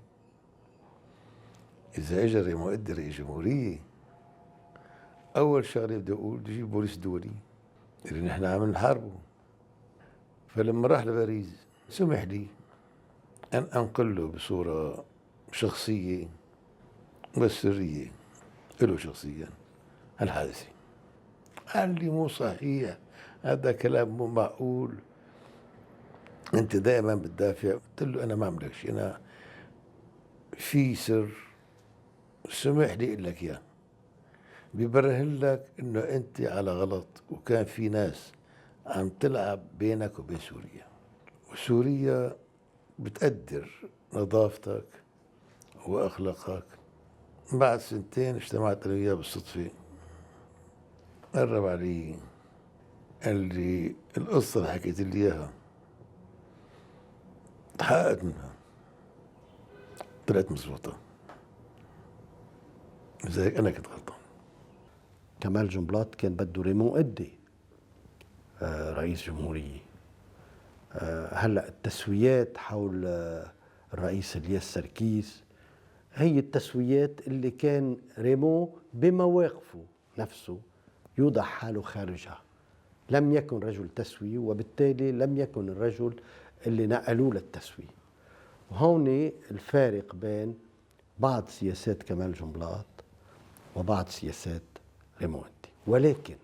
إذا إجا ريمو إدي رئيس جمهورية أول شغلة بده يقول بده يجيب بوليس دولي اللي نحن عم نحاربه. فلما راح لباريس سمح لي أن أنقل له بصورة شخصية وسرية له شخصيا الحادثة. قال لي مو صحيح، هذا كلام مو معقول، أنت دائما بتدافع. قلت له أنا ما أملك شيء، أنا في سر سمح لي أقول لك إياه، ببرهن لك إنه أنت على غلط، وكان في ناس عم تلعب بينك وبين سوريا، وسوريا بتقدر نظافتك وأخلاقك. بعد سنتين اجتمعت أنا وياه بالصدفة، قرب علي قال لي القصة اللي حكيت لي إياها تحققت منها، طلعت مزبوطة، لذلك أنا كنت غلطان. كمال جنبلاط كان بده ريمون إدي رئيس جمهورية. هلأ التسويات حول الرئيس الياس سركيس هي التسويات اللي كان ريمون بمواقفه نفسه يوضع حاله خارجها. لم يكن رجل تسوية، وبالتالي لم يكن الرجل اللي نقلوه للتسوية. وهون الفارق بين بعض سياسات كمال جنبلاط وبعض سياسات ريمون إدي. ولكن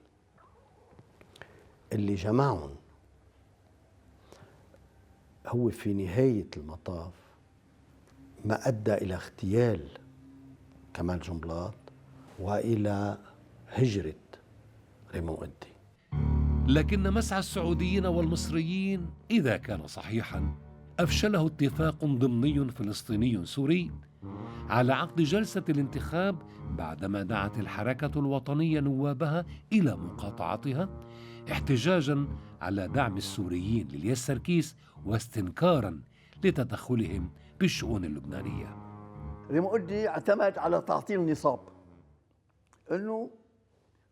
اللي جمعهم هو في نهاية المطاف ما أدى إلى اغتيال كمال جنبلاط وإلى هجرة ريمون إدي. لكن مسعى السعوديين والمصريين إذا كان صحيحاً أفشله اتفاق ضمني فلسطيني سوري على عقد جلسة الانتخاب بعدما دعت الحركة الوطنية نوابها إلى مقاطعتها احتجاجاً على دعم السوريين للياس سركيس واستنكاراً لتدخلهم بالشؤون اللبنانية. ريمون إدي اعتمد على تعطيل النصاب، انه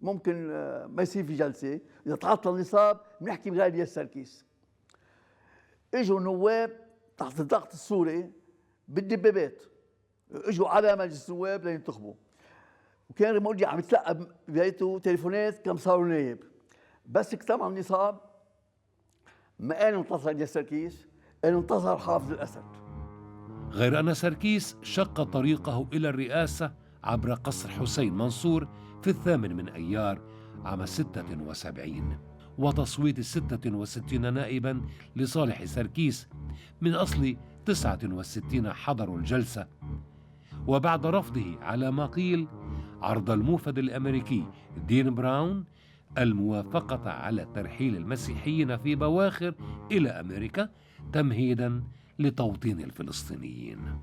ممكن ما يصير في جلسه اذا تعطل النصاب بنحكي بغير الياس سركيس. اجوا نواب تحت الضغط السوري بالدبابات، اجوا على مجلس النواب لينتخبوا، وكان ريمون إدي عم يتلقى ببيته تليفونات كم صاروا نايب. بس اجتمع النصاب ما قال انتصر الياس سركيس، قال انتصر حافظ الاسد. غير أن سركيس شق طريقه إلى الرئاسة عبر قصر حسين منصور في 8 من أيار عام 76، وتصويت 66 نائباً لصالح سركيس من أصل 69 حضروا الجلسة. وبعد رفضه على ما قيل عرض الموفد الأمريكي دين براون الموافقة على ترحيل المسيحيين في بواخر إلى أمريكا تمهيداً لتوطين الفلسطينيين.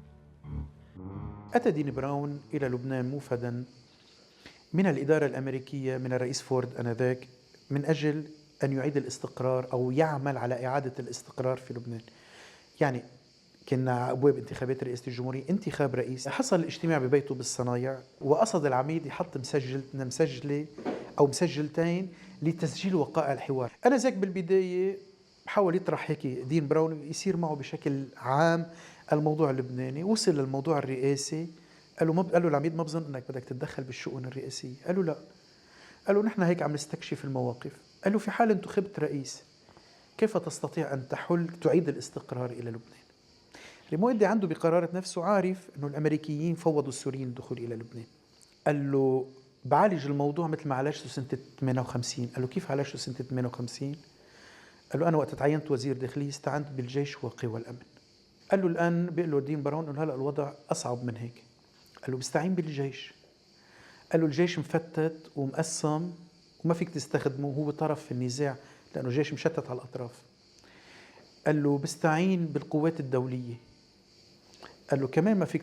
أتى دين براون إلى لبنان موفداً من الإدارة الأمريكية من الرئيس فورد آنذاك من أجل أن يعيد الاستقرار أو يعمل على إعادة الاستقرار في لبنان. يعني كنا أبواب انتخابات رئاسة الجمهورية، انتخاب رئيس. حصل الاجتماع ببيته بالصنايع، وقصد العميد يحط مسجلة أو مسجلتين لتسجيل وقائع الحوار. أنا ذاك بالبداية حاول يطرح هيك دين براون يصير معه بشكل عام الموضوع اللبناني. وصل للموضوع الرئاسي، قال له العميد ما بظن انك بدك تتدخل بالشؤون الرئاسيه. قال له لا، قال له نحن هيك عم نستكشف المواقف. قال له في حال انتخبت رئيس كيف تستطيع ان تعيد الاستقرار الى لبنان؟ ريمون إدي عنده بقرارة نفسه عارف انه الامريكيين فوضوا السوريين الدخول الى لبنان. قال له بعالج الموضوع مثل ما عالجته سنه 58. قال له كيف عالجته سنه 58؟ قال له انا وقت تعينت وزير داخليه استعنت بالجيش وقوى الامن. قال له الان بيقول له دين براون انه هلا الوضع اصعب من هيك. قال له بستعين بالجيش. قال له الجيش مفتت ومقسم وما فيك تستخدمه، هو طرف في النزاع لأنه الجيش مشتت على الأطراف. قال له بستعين بالقوات الدولية. قال له كمان ما فيك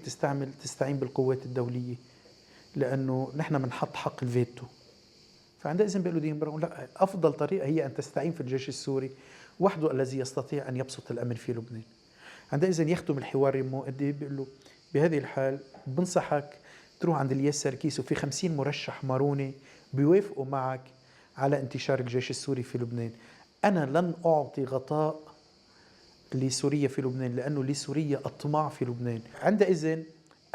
تستعين بالقوات الدولية لأنه نحن بنحط حق الفيتو. فعندئذ بيقول له دين براون لا، أفضل طريقة هي أن تستعين في الجيش السوري وحده الذي يستطيع أن يبسط الأمن في لبنان. عندئذ يختم الحوار ريمون إدي بيقول له بهذه الحال بنصحك تروح عند الياس سركيس وفي 50 مرشح ماروني بيوافقوا معك على انتشار الجيش السوري في لبنان. أنا لن أعطي غطاء لسوريا في لبنان لأنه لسوريا أطماع في لبنان. عندئذ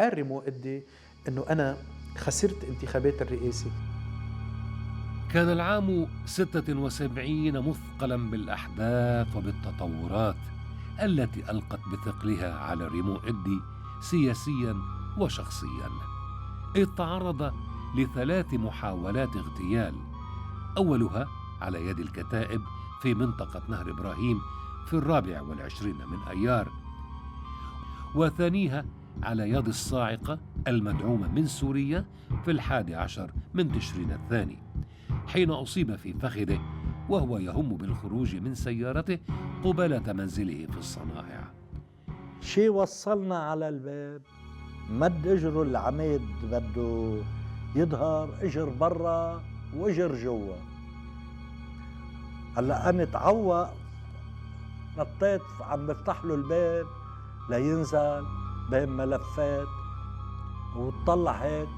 قال ريمون إدي أنه أنا خسرت انتخابات الرئاسة. كان العام 76 مثقلا بالأحداث وبالتطورات التي ألقت بثقلها على ريمون إدي سياسيا وشخصيا، إذ تعرض ل3 محاولات اغتيال، أولها على يد الكتائب في منطقة نهر إبراهيم في 24 من أيار، وثانيها على يد الصاعقة المدعومة من سوريا في 11 من تشرين الثاني، حين أصيب في فخذه وهو يهم بالخروج من سيارته قبالة منزله في الصنائع. شي وصلنا على الباب، مد اجره العميد بده يظهر، اجر برا واجر جوا. هلا انا تعوق، نطيت عم بفتح له الباب لينزل بين ملفات، وطلع هيك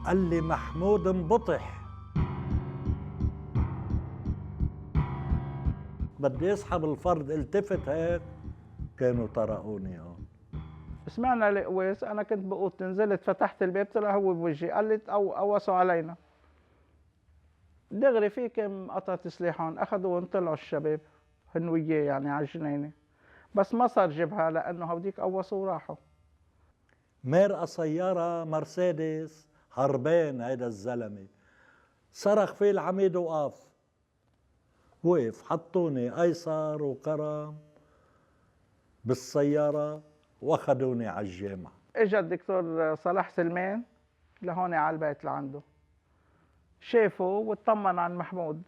قال لي محمود انبطح. بدي اسحب الفرد، التفت هيك كانوا طرقوني هون. سمعنا القواس، انا كنت بقوت، نزلت فتحت الباب طلع هو بوجهي، قال لي قوصوا علينا دغري، في كم قطعة سلاحهم اخذوا طلعوا الشباب هن وياه يعني على الجنينه، بس ما صار جبهه لانه هوديك قوصوا وراحوا. مرقى سيارة مرسيدس هربان هيدا الزلمة، صرخ فيه العميد وقف، وقف، حطوني أيسر وكرم بالسيارة واخذوني على الجامعة. اجى الدكتور صلاح سلمان لهون على البيت لعنده، شافه واطمن عن محمود،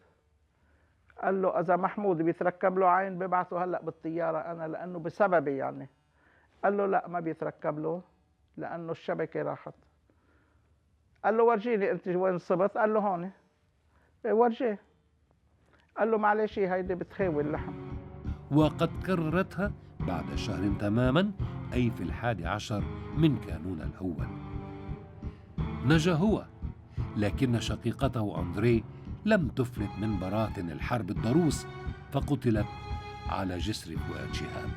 قال له اذا محمود بيتركب له عين ببعثه هلا بالطياره انا لانه بسببي يعني. قال له لا ما بيتركب له لانه الشبكه راحت. قال له ورجيني انت وين صبت؟ قال له هون. ورجيه. قال له معلش هيدي بتخاوي اللحم. وقد كررتها بعد شهر تماما، أي في 11 من كانون الأول. نجا هو، لكن شقيقته أندري لم تفلت من براثن الحرب الضروس، فقتلت على جسر فؤاد شهاب.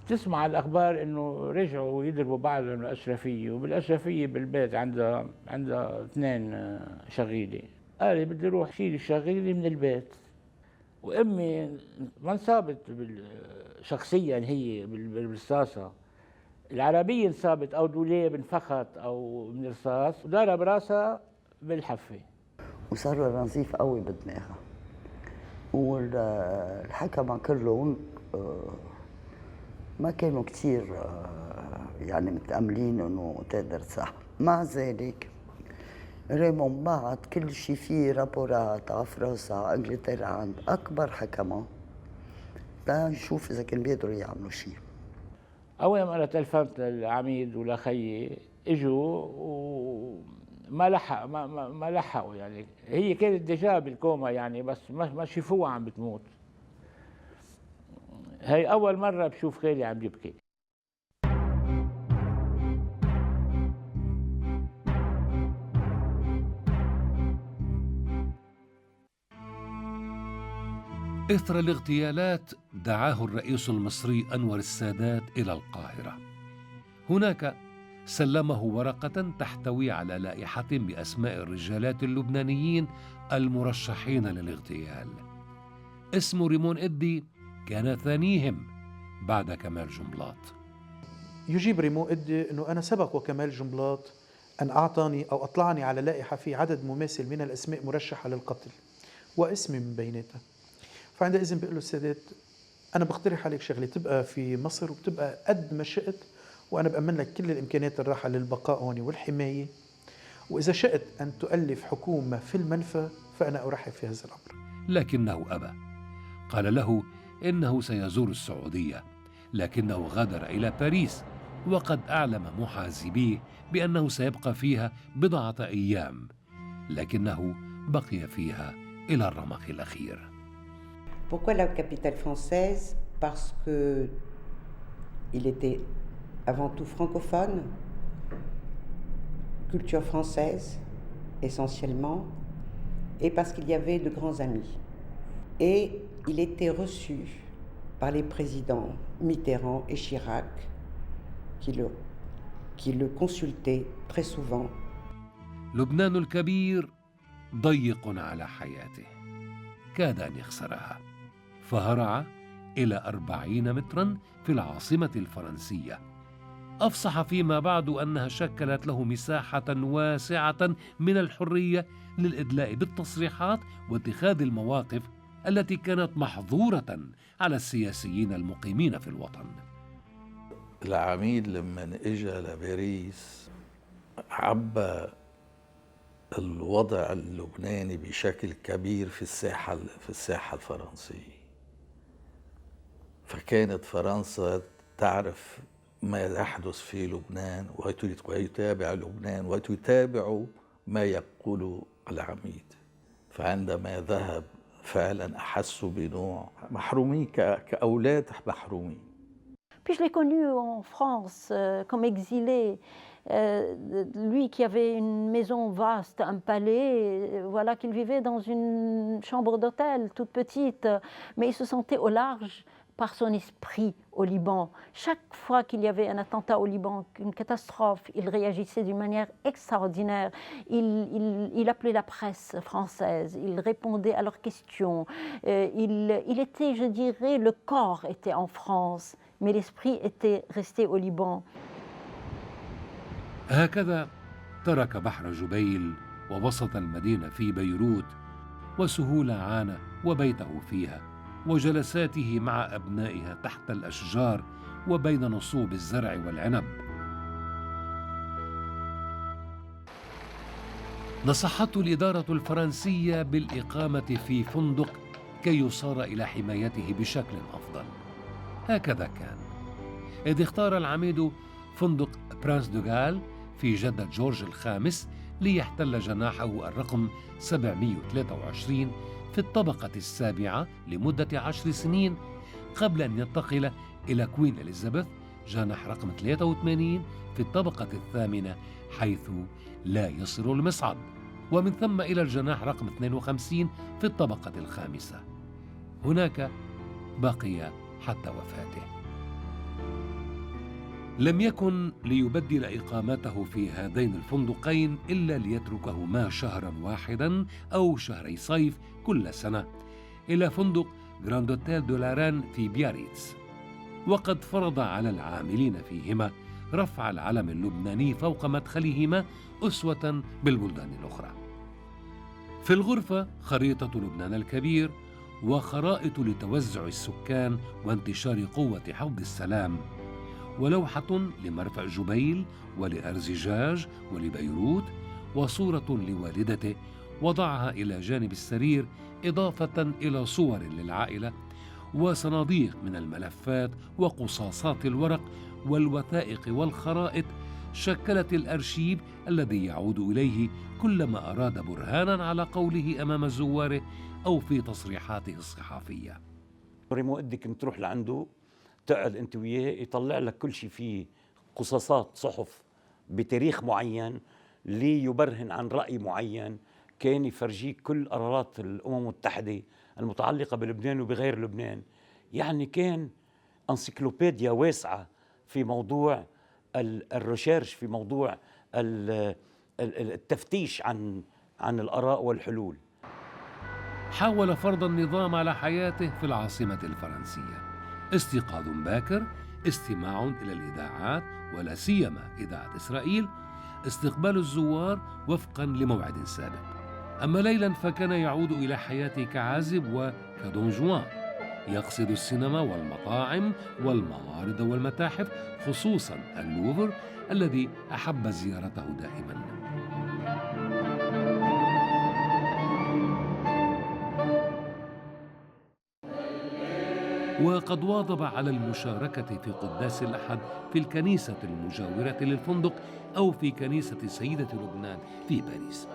تسمع الأخبار إنه رجعوا يضربوا بعضهم بالأشرفية، وبالأشرفية بالبيت عندها 2 شغيلة. قال بدي أروح شيل الشغيلة من البيت، وأمي ما انصابت شخصيا هي بالرصاصة، العربية انصابت أو دولاب انفخت أو من رصاص وضرب راسها بالحفة، وصار نزيف قوي بدماغها، والحكمة كلهم ما كانوا كتير يعني متأملين انه تقدر تصح. مع ذلك ريمون بعت كل شيء فيه رابورات على فرنسا على انجلترا عند اكبر حكمة تنشوف اذا كان بيقدروا يعملوا شيء. اول ما انا تلفنت للعميد ولخيي اجوا وما لحق ما لحقوا، يعني هي كانت ديجا بالكوما يعني، بس ما شافوها عم بتموت. هي أول مرة بشوف خالي عم يبكي. إثر الاغتيالات دعاه الرئيس المصري أنور السادات إلى القاهرة. هناك سلمه ورقة تحتوي على لائحة بأسماء الرجالات اللبنانيين المرشحين للاغتيال. اسم ريمون إدي كان ثانيهم بعد كمال جنبلاط. يجيب ريمون إدي أنه أنا سبق وكمال جنبلاط أن أعطاني أو أطلعني على لائحة في عدد مماثل من الأسماء مرشحة للقتل واسمي من بيناتها. فعندئذ بيقول له السادات أنا بقترح عليك شغلة، تبقى في مصر وبتبقى قد ما شئت، وأنا بأمن لك كل الإمكانيات الراحة للبقاء هون والحماية، وإذا شئت أن تؤلف حكومة في المنفى فأنا أرحب في هذا الأمر. لكنه أبى، قال له إنه سيزور السعودية، لكنه غادر إلى باريس، وقد أعلم محاسبيه بأنه سيبقى فيها بضعة أيام، لكنه بقي فيها إلى الرمق الأخير. Pourquoi la capitale française? Parce que il était avant tout francophone, culture française essentiellement, et parce qu'il y avait de grands amis. Et il était reçu par les présidents Mitterrand et Chirac qui le consultaient très souvent. لبنان الكبير ضيق على حياته، كاد أن يخسرها، فهرع إلى 40 متراً في العاصمة الفرنسية. أفصح فيما بعد أنها شكلت له مساحة واسعة من الحرية للإدلاء بالتصريحات واتخاذ المواقف التي كانت محظورة على السياسيين المقيمين في الوطن. العميد لما اجى لباريس عبى الوضع اللبناني بشكل كبير في الساحة الفرنسية، فكانت فرنسا تعرف ما يحدث في لبنان ويتابع لبنان ويتابع ما يقوله العميد. فعندما ذهب فعلا أحسوا بنوع محرومين كأولاد محرومين. Puis je l'ai connu en France comme exilé. Lui qui avait une maison vaste, un palais, voilà qu'il vivait dans une chambre d'hôtel toute petite, mais il se sentait au large par son esprit au Liban. Chaque fois qu'il y avait un attentat au Liban, une catastrophe, il réagissait d'une manière extraordinaire. Il appelait la presse française, il répondait à leurs questions. Il était, je dirais, le corps était en France, mais l'esprit était resté au Liban. هكذا ترك بحر جبيل ووسط المدينة في بيروت وسهول عانة وبيته فيها وجلساته مع أبنائها تحت الأشجار وبين نصوب الزرع والعنب. نصحته الإدارة الفرنسية بالإقامة في فندق كي يصار إلى حمايته بشكل أفضل. هكذا كان، إذ اختار العميد فندق برانس دوغال في جدة جورج الخامس ليحتل جناحه الرقم 723 في الطبقة السابعة لمدة 10 سنين قبل أن ينتقل إلى كوين إليزابيث جناح رقم 83 في الطبقة الثامنة حيث لا يصل المصعد، ومن ثم إلى الجناح رقم 52 في الطبقة الخامسة. هناك بقي حتى وفاته. لم يكن ليبدل إقامته في هذين الفندقين إلا ليتركهما شهراً واحداً أو شهري صيف كل سنة إلى فندق جراند أوتيل دو لاران في بياريتس، وقد فرض على العاملين فيهما رفع العلم اللبناني فوق مدخلهما أسوة بالبلدان الأخرى. في الغرفة خريطة لبنان الكبير وخرائط لتوزع السكان وانتشار قوة حوض السلام، ولوحة لمرفأ جبيل ولأرزجاج ولبيروت، وصورة لوالدته وضعها إلى جانب السرير، إضافة إلى صور للعائلة وصناديق من الملفات وقصاصات الورق والوثائق والخرائط شكلت الأرشيف الذي يعود إليه كلما أراد برهانا على قوله أمام زواره أو في تصريحاته الصحافية. ريمو إدي كنت تروح لعنده تقعد انت وياه يطلع لك كل شيء فيه قصاصات صحف بتاريخ معين ليبرهن عن رأي معين، كان يفرجيك كل قرارات الأمم المتحدة المتعلقة بلبنان وبغير لبنان. يعني كان انسيكلوبيديا واسعة في موضوع الريشيرش، في موضوع التفتيش عن الآراء والحلول. حاول فرض النظام على حياته في العاصمة الفرنسية: استيقاظ باكر، استماع إلى الإذاعات ولا سيما إذاعة إسرائيل، استقبال الزوار وفقا لموعد سابق. أما ليلا فكان يعود إلى حياته كعازب وكدون جوان، يقصد السينما والمطاعم والمعارض والمتاحف، خصوصا اللوفر الذي أحب زيارته دائما. وقد واظب على المشاركة في قداس الأحد في الكنيسة المجاورة للفندق أو في كنيسة سيدة لبنان في باريس.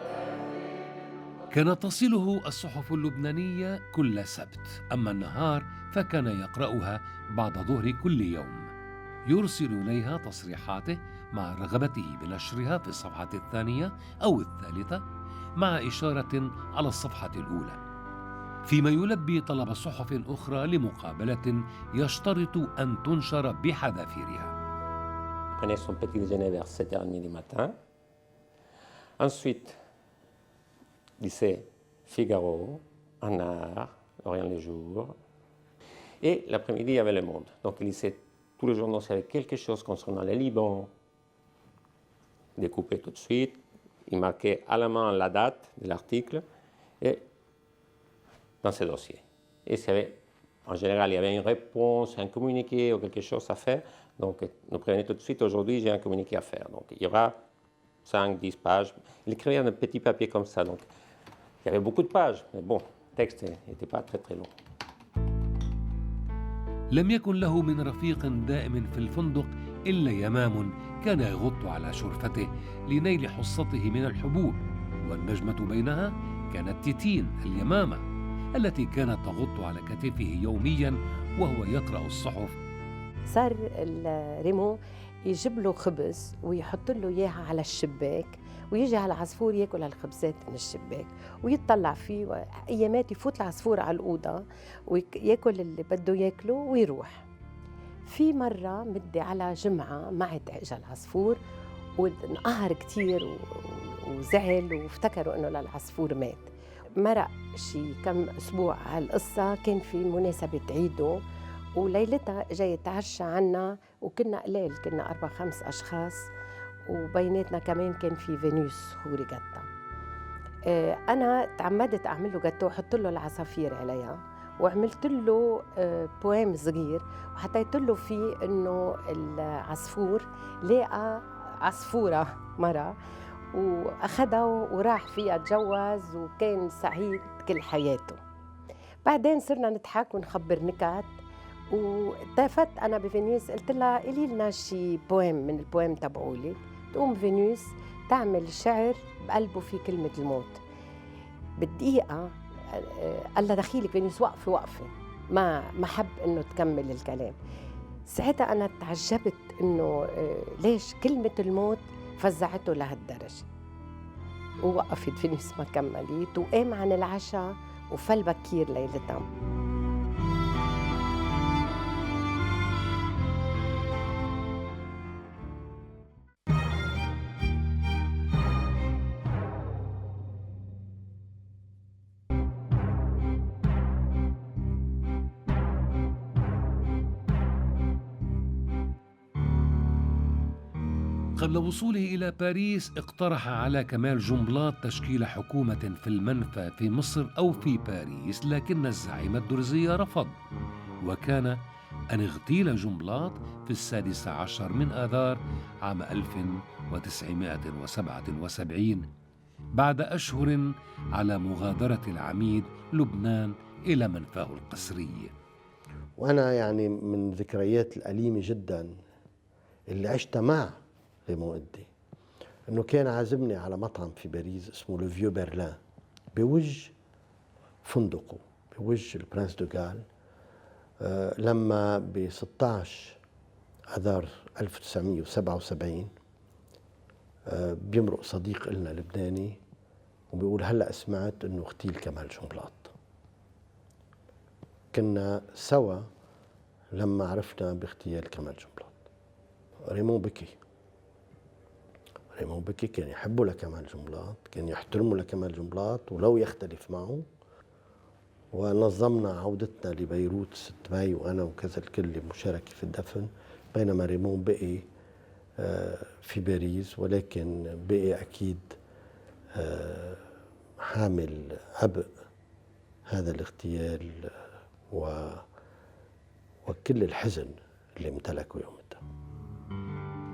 كانت تصله الصحف اللبنانية كل سبت، أما النهار فكان يقرأها بعد ظهر كل يوم. يرسل إليها تصريحاته مع رغبته بنشرها في الصفحة الثانية أو الثالثة مع إشارة على الصفحة الأولى، فيما يلبي طلب صحف أخرى لمقابلة يشترط أن تنشر بحذافيرها. Prenait son petit déjeuner vers 7h30 du matin. Ensuite, lycée Figaro, en art, Orient les Jours. Et l'après-midi, il y avait Le Monde. Donc il lisait tous les journaux s'il y avait quelque chose concernant le Liban, découpé tout de suite. Il marquait à la main la date de l'article et dans ce dossier. Et s'il y avait, en général, il y avait une réponse, un communiqué ou quelque chose à faire. Donc, nous prévenait tout de suite, aujourd'hui, j'ai un communiqué à faire. Donc, il y aura 5, 10 pages. Il écrivait un petit papier comme ça. Donc, il y avait beaucoup de pages. Mais bon, le texte n'était pas très, très long. لم يكن له من رفيق دائم في الفندق إلا يمام كان يغط على شرفته لنيل حصته من الحبوب، والنجمة بينها كانت تيتين اليمامة التي كانت تغط على كتفه يوميا وهو يقرأ الصحف. صار ريمون يجيب له خبز ويحط له اياها على الشباك، ويجي على العصفور ياكل هالخبزات من الشباك ويتطلع فيه، ايامات يفوت العصفور على الاوضه وياكل اللي بده ياكله ويروح. في مره مدي على جمعه ما عاد اجى العصفور وانقهر كثير وزعل وافتكروا انه للعصفور مات. مرق شي كم اسبوع على القصه، كان في مناسبه عيده وليلتها جاي يتعشى عنا وكنا قليل، كنا 4-5 أشخاص وبيناتنا كمان كان في فينوس هوري جاتا. أنا تعمدت أعمل له جاتو وحط له العصافير عليها، وعملت له بويم صغير وحطيت له فيه إنه العصفور لقى عصفورة مرة وأخذها وراح فيها تجوز وكان سعيد كل حياته. بعدين صرنا نضحك ونخبر نكت، واتفقت انا بفينيس قلت لها قولي لنا شي بويم من البويم تبعولي. تقوم فينيس تعمل شعر بقلبه في كلمه الموت. بالدقيقه قال لها دخيلك فينيس، وقفي ما حب انه تكمل الكلام. ساعتها انا تعجبت انه ليش كلمه الموت فزعته لهالدرجه. ووقفت فينيس ما كملت وقام عن العشاء وفل بكير ليلتها. قبل وصوله إلى باريس اقترح على كمال جنبلاط تشكيل حكومة في المنفى في مصر أو في باريس، لكن الزعيم الدرزي رفض، وكان أن اغتيل جنبلاط في 16 من آذار عام 1977 بعد أشهر على مغادرة العميد لبنان إلى منفاه القسري. وأنا يعني من ذكريات الأليمة جدا اللي عشتها مع ريمون إدي انه كان عازمني على مطعم في باريس اسمه لو فيو برلين بوجه فندقه بوجه البرنس دو غال. لما ب 16 اذار 1977 بيمرق صديق لنا لبناني وبيقول هلا سمعت انه اغتيل كمال جنبلاط. كنا سوا لما عرفنا باغتيال كمال جنبلاط. ريمون بكي كان يحبه لكمال جنبلاط، كان يحترمه لكمال جنبلاط ولو يختلف معه. ونظمنا عودتنا لبيروت 6 ماي وانا وكذا الكل مشاركه في الدفن، بينما ريمون بقي في باريس، ولكن بقي اكيد حامل عبء هذا الاغتيال وكل الحزن اللي امتلكه يومها.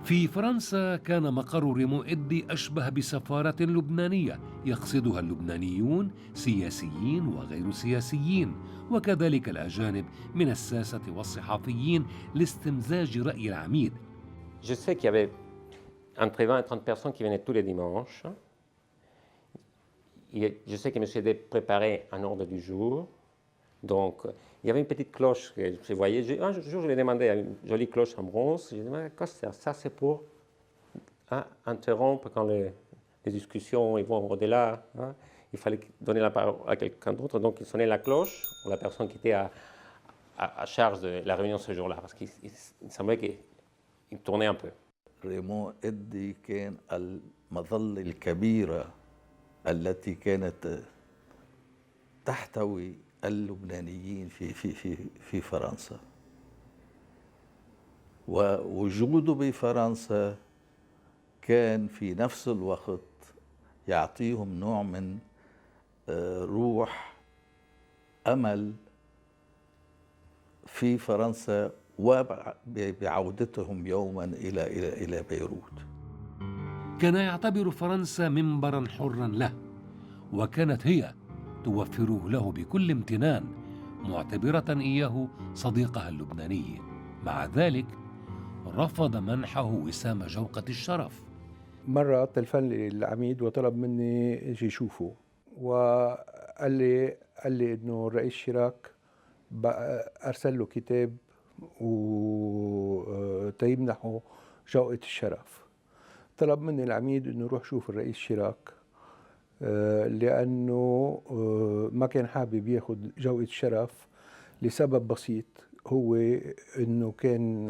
في فرنسا كان مقر ريمون إدي أشبه بسفارة لبنانية يقصدها اللبنانيون سياسيين وغير سياسيين، وكذلك الأجانب من الساسة والصحفيين لاستمزاج رأي العميد. Je sais qu'il y avait entre 20 et 30 personnes qui venaient tous les dimanches. Je sais que M. Edé préparait un ordre du jour. Donc, il y avait une petite cloche que je voyais. Un jour, je lui ai demandé une jolie cloche en bronze. Je lui ai demandé, quoi ça? Ça, c'est pour interrompre quand les discussions ils vont au-delà. Hein. Il fallait donner la parole à quelqu'un d'autre. Donc, il sonnait la cloche pour la personne qui était à charge de la réunion ce jour-là. Parce qu'il semblait qu'il tournait un peu. ريمون إدي كان المظلة الكبيرة التي كانت تحتوي اللبنانيين في فرنسا، ووجوده بفرنسا كان في نفس الوقت يعطيهم نوع من روح أمل في فرنسا وبعودتهم يوما إلى بيروت. كان يعتبر فرنسا منبرا حرا له، وكانت هي توفره له بكل امتنان، معتبرة إياه صديقها اللبناني. مع ذلك رفض منحه وسام جوقة الشرف. مرة تلفن لي العميد وطلب مني اجي شوفه، وقال لي انه الرئيس شيراك ارسل له كتاب وتيمنحه جوقة الشرف. طلب مني العميد انه روح شوف الرئيس شيراك، لانه ما كان حابب ياخذ جوقة الشرف لسبب بسيط، هو انه كان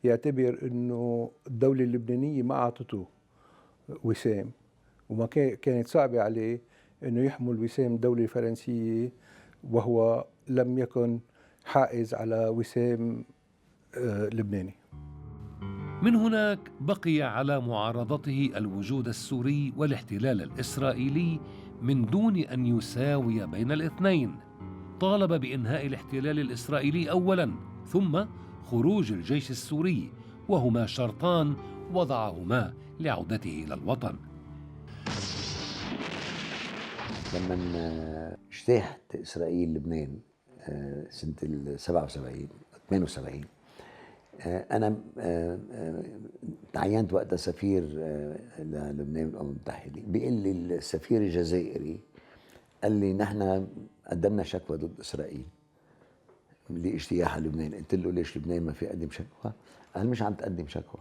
يعتبر انه الدولة اللبنانية ما اعطته وسام، وما كانت صعبة عليه انه يحمل وسام الدولة الفرنسية وهو لم يكن حائز على وسام لبناني. من هناك بقي على معارضته الوجود السوري والاحتلال الإسرائيلي من دون أن يساوي بين الاثنين. طالب بإنهاء الاحتلال الإسرائيلي أولاً، ثم خروج الجيش السوري، وهما شرطان وضعهما لعودته إلى الوطن. لما اجتاحت إسرائيل لبنان سنة 77 78، أنا تعينت وقتها سفير للبنان بالأمم المتحدة. بيقول لي السفير الجزائري، قال لي نحن قدمنا شكوى ضد إسرائيل لاجتياح لبنان. قلت له ليش لبنان ما في قدم شكوى؟ قال مش عم تقدم شكوى.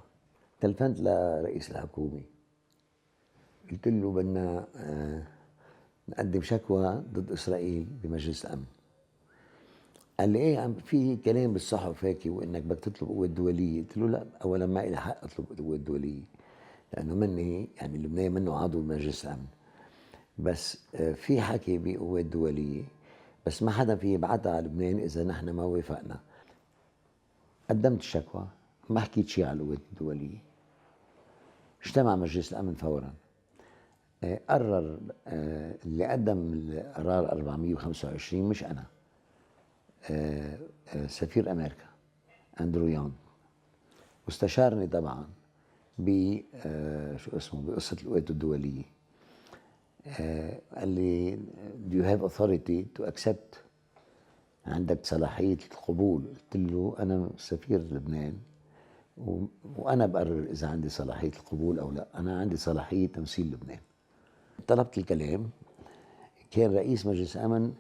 تلفنت لرئيس الحكومة قلت له بدنا نقدم شكوى ضد إسرائيل بمجلس الأمن. قال لي ايه عم في كلام بالصحف هيك وانك بدك تطلب قوة دولية. قلت له لا، اولا ما لي حق اطلب قوة دولية لانه مني يعني لبنان منه عضو بمجلس الامن، بس في حكي بقوات دولية، بس ما حدا في يبعتها على لبنان اذا نحن ما وافقنا. قدمت الشكوى، ما حكيت شيء على القوات الدولية. اجتمع مجلس الامن فورا، قرر اللي قدم القرار 425 مش انا، سفير أمريكا أندرو يونغ، واستشارني طبعا بقصة القوات الدولية. قال لي do you have authority to accept؟ عندك صلاحية القبول؟ قلت له أنا سفير لبنان وأنا بقرر إذا عندي صلاحية القبول أو لا، أنا عندي صلاحية تمثيل لبنان. طلبت الكلام. كان رئيس مجلس الأمن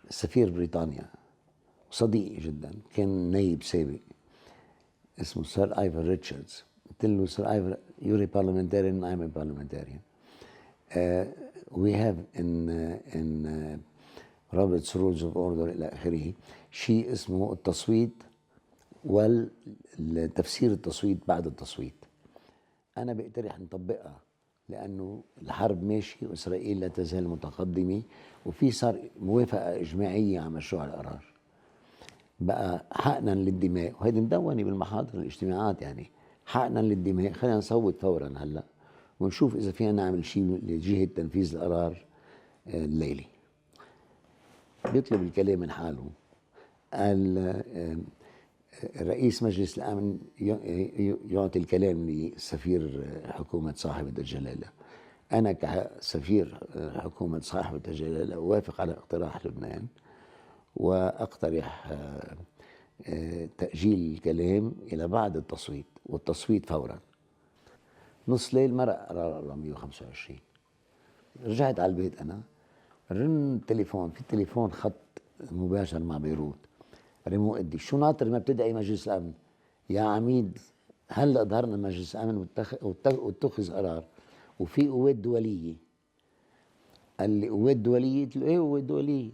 سفير بريطانيا صديقي جدا، كان نايب سابق اسمه سير ايفر ريتشاردز. قلت له سير ايفر you're a parliamentarian and I'm a parliamentarian. We have in Robert's Rules of Order إلى آخره شيء اسمه التصويت والتفسير التصويت بعد التصويت. أنا بقترح نطبقها لأنه الحرب ماشي وإسرائيل لا تزال متقدمة وفي صار موافقة إجماعية على مشروع القرار. بقى حقنا للدماء، وهيدي مدونة بالمحاضر الاجتماعات، يعني حقنا للدماء، خلينا نصوت فورا هلا ونشوف إذا فينا نعمل شيء لجهة تنفيذ القرار الليلي. بيطلب الكلام من حاله. قال رئيس مجلس الأمن يعطي الكلام لسفير حكومة صاحبة الجلالة. أنا كسفير حكومة صاحبة الجلالة أوافق على اقتراح لبنان وأقترح تأجيل الكلام إلى بعد التصويت، والتصويت فورا. نص ليل مرق قرار 425. رجعت على البيت أنا، رن التليفون، في التليفون خط مباشر مع بيروت. ريمو قدي شو ناطر ما بتدعي مجلس الأمن؟ يا عميد هلا ظهرنا مجلس الأمن واتخذ قرار وفي قوات دولية. قال لي قوات دولية؟ قلت له ايه قوات دولية؟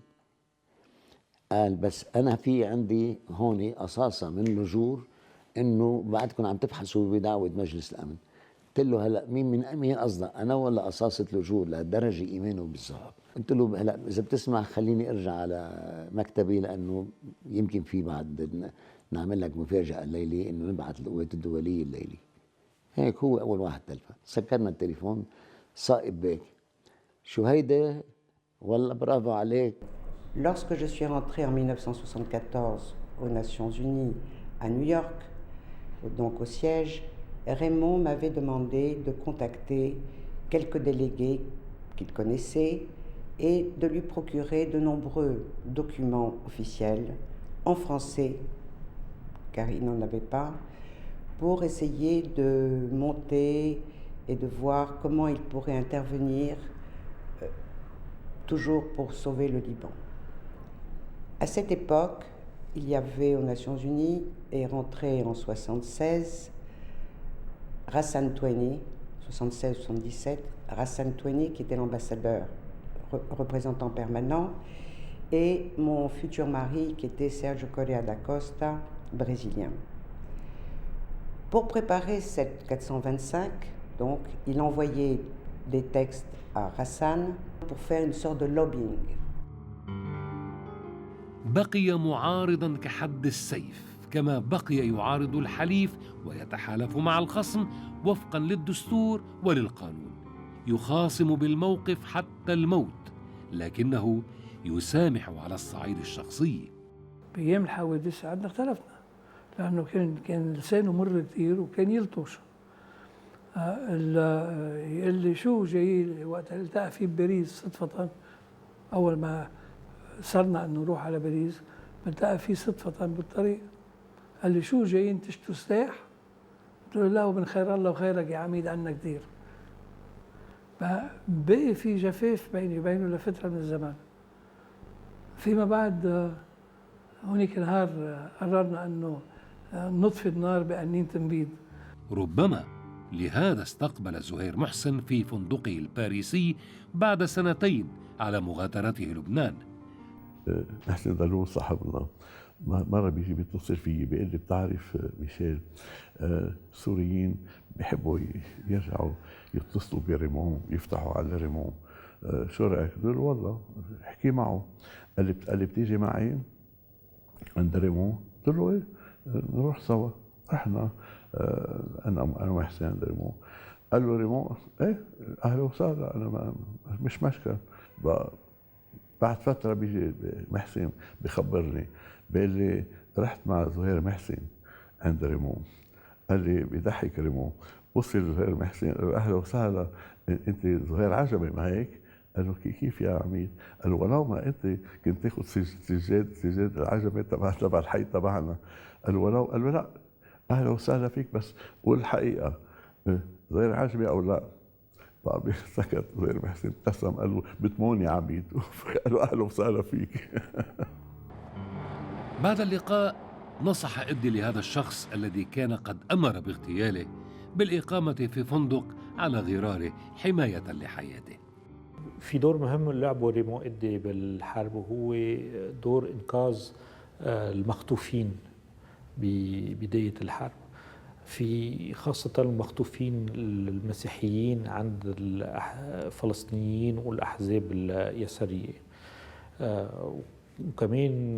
قال بس أنا في عندي هون قصاصة من لجور إنه بعدكم عم تبحثوا بدعوة مجلس الأمن. قلت له هلا مين قصدك انا ولا قصاصه لجوء لهالدرجه ايمانه بالصحف؟ قلت له هلا اذا بتسمح خليني ارجع على مكتبي لانه يمكن في بعد نعمل لك مفاجاه الليله انه نبعث القوات الدوليه الليله. هيك هو اول واحد تلفت، سكرنا التليفون صائب باك. شو هيدا؟ والله برافو عليك. Lorsque je suis rentrée en 1974 aux Nations Unies à New York, donc au siège, Raymond m'avait demandé de contacter quelques délégués qu'il connaissait et de lui procurer de nombreux documents officiels en français, car il n'en avait pas, pour essayer de monter et de voir comment il pourrait intervenir, toujours pour sauver le Liban. À cette époque, il y avait aux Nations Unies, et rentré en 1976, Rassan Toueni, 76-77, Rassan Toueni qui était l'ambassadeur, représentant permanent, et mon futur mari qui était Sergio Correa da Costa, brésilien. Pour préparer cette 425, donc, il envoyait des textes à Rassan pour faire une sorte de lobbying. بقي معارضا كحد السيف، كما بقي يعارض الحليف ويتحالف مع الخصم وفقا للدستور وللقانون. يخاصم بالموقف حتى الموت، لكنه يسامح على الصعيد الشخصي. بأيام الحوادث عندنا اختلفنا، لأنه كان لسانه مر كثير وكان يلطش. يقول لي شو جاي وقت التقى فيه بباريس صدفة، أول ما صرنا أنه نروح على باريس بنلتقى فيه صدفة بالطريق. قال لي شو جايين تشتوا سلاح؟ قلت له لا، ومن خير الله وخيرك يا عميد عنا كثير. بقي في جفاف بيني وبينه لفترة من الزمان. فيما بعد هونيك نهار قررنا أنه نطفي النار بأنين تنبيد. ربما لهذا استقبل زهير محسن في فندقه الباريسي بعد سنتين على مغادرته لبنان. محسن ضلول صاحبنا مرة بيجي بيتصل فيي بيقول لي بتعرف ميشيل، السوريين بيحبوا يرجعوا يتصلوا بريمون يفتحوا على ريمون، شو رأيك؟ قلت له والله احكي معه. قال لي بتيجي معي عند ريمون؟ قلت له ايه نروح سوا. رحنا انا وحسين عند ريمون. قال له ريمون ايه اهلا وسهلا، انا مش مشكل. بعد فترة بيجي محسن بخبرني بيقول لي رحت مع زهير محسن عند ريمون. قال لي بيضحك ريمون، وصل زهير محسن قال له اهلا وسهلا انت زهير عجبي ما هيك؟ قال له كيف يا عميد؟ قال له ولو ما انت كنت تاخذ سجاد العجبي تبع الحي تبعنا. قال له ولو؟ قال له لا اهلا وسهلا فيك بس قول الحقيقة، زهير عجبي او لا؟ طيب سكت زهير محسن، ابتسم قال له بتمون يا عميد. قال له اهلا وسهلا فيك. بعد اللقاء نصح إدي لهذا الشخص الذي كان قد أمر باغتياله بالإقامة في فندق على غراره حماية لحياته. في دور مهم لعبه ريمون إدي بالحرب، وهو دور إنقاذ المخطوفين ببداية الحرب، في خاصة المخطوفين المسيحيين عند الفلسطينيين والأحزاب اليسارية، وكمان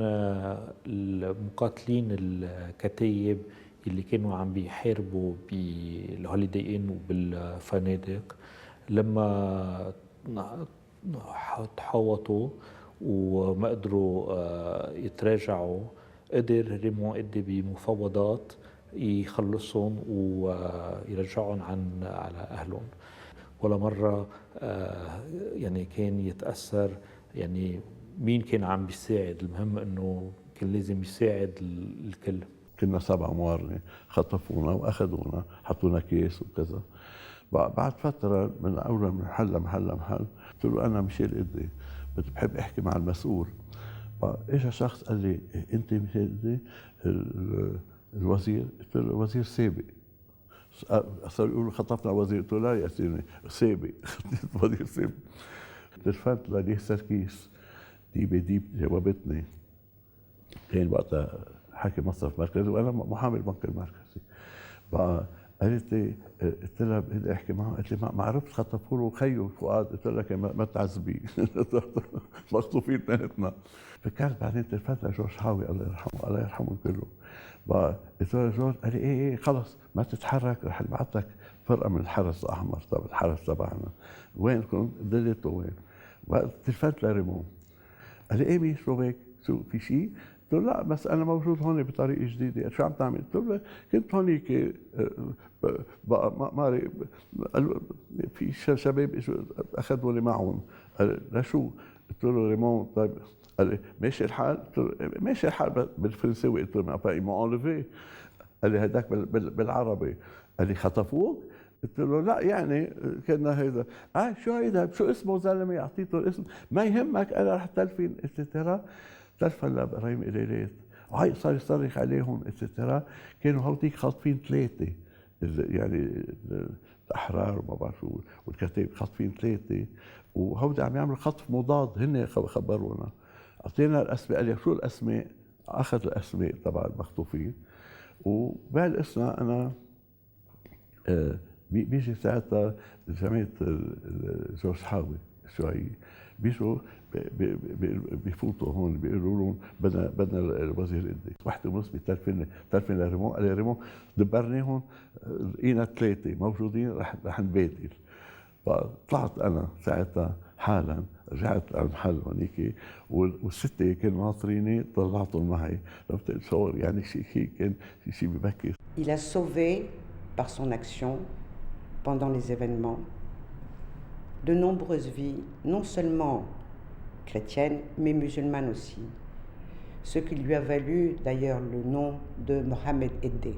المقاتلين الكتايب اللي كانوا عم بيحاربوا بالهوليداي إن وبالفنادق. لما تحوطوا وما قدروا يتراجعوا، قدر ريمون إدي بمفاوضات يخلصهم ويرجعهم على أهلهم. ولا مرة يعني كان يتأثر يعني مين كان عم بيساعد، المهم انه كان لازم يساعد الكل. كنا 7 موارنة خطفونا واخذونا حطونا كيس وكذا. بعد فترة من اول من محل لمحل قلت له انا ميشيل إدي بحب احكي مع المسؤول. اجى شخص قال لي انت ميشيل إدي الوزير؟ قلت له وزير سابق. صار يقولوا خطفنا وزير، قلت له لا يا سيدي سابق. وزير سابق. تلفنت لليه سركيس ديب جاوبتني، كان وقتها حاكم مصرف مركزي وانا محامي البنك المركزي. قالت لي، قلت لها بدي احكي معه، قالت لي ما عرفت خطفوا له خيه فؤاد. قلت لها ما تعذبي مخطوفين اثنيناتنا. فكانت بعدين تلفت لجورج حاوي الله يرحمه، الله يرحمه كله. قلت له جورج، قال لي ايه خلص ما تتحرك، رح نبعث لك فرقه من الحرس الاحمر، طب الحرس تبعنا وينكم؟ دلته وين؟ تلفت لريمون، قال لي ايه مين شو بك؟ شو في شيء؟ قلت له لا بس انا موجود هون بطريقه جديده. شو عم تعمل؟ قلت له كنت هونيك بقى ماري في شباب اخذوا لي معهم. قال لشو؟ قلت له ريمون. طيب قال لي ماشي الحال؟ قلت له ماشي الحال بالفرنساوي. قلت له ما با ايمون انليفي. قال لي هداك بالعربي. قال لي خطفوك؟ قلت له لا يعني كنا هيدا. شو هيدا؟ شو اسمه زلمه؟ اعطيته الاسم. ما يهمك انا رح تلفين اتسترا. تلفن لابراهيم إليلات وهي صار يصرخ عليهم اتسترا. كانوا هوديك خاطفين 3 يعني الاحرار وما بعرف شو والكتائب خاطفين 3 وهودي عم يعملوا خطف مضاد. هن خبرونا، اعطينا الاسماء. قال لي شو الاسماء؟ اخذ الاسماء تبع المخطوفين وبهالاثناء انا بيجي ساعتها جماعه جورج حاوي شوي بيجوا بيفوتوا هون بيقولوا لهم بدنا الوزير إدي. 1:30 بتلفن لريمون. قال لي ريمون دبرناهم لقينا 3 موجودين رح نبادل. فطلعت انا ساعتها حالا، رجعت على المحل هونيك وال6 كانوا ناطريني، طلعتهم معي. لو تصور يعني شيء كان شيء ببكي. Il a sauvé par son action pendant les événements de nombreuses vies, non seulement chrétiennes, mais musulmanes aussi. Ce qui lui a valu d'ailleurs le nom de Mohamed Eddé.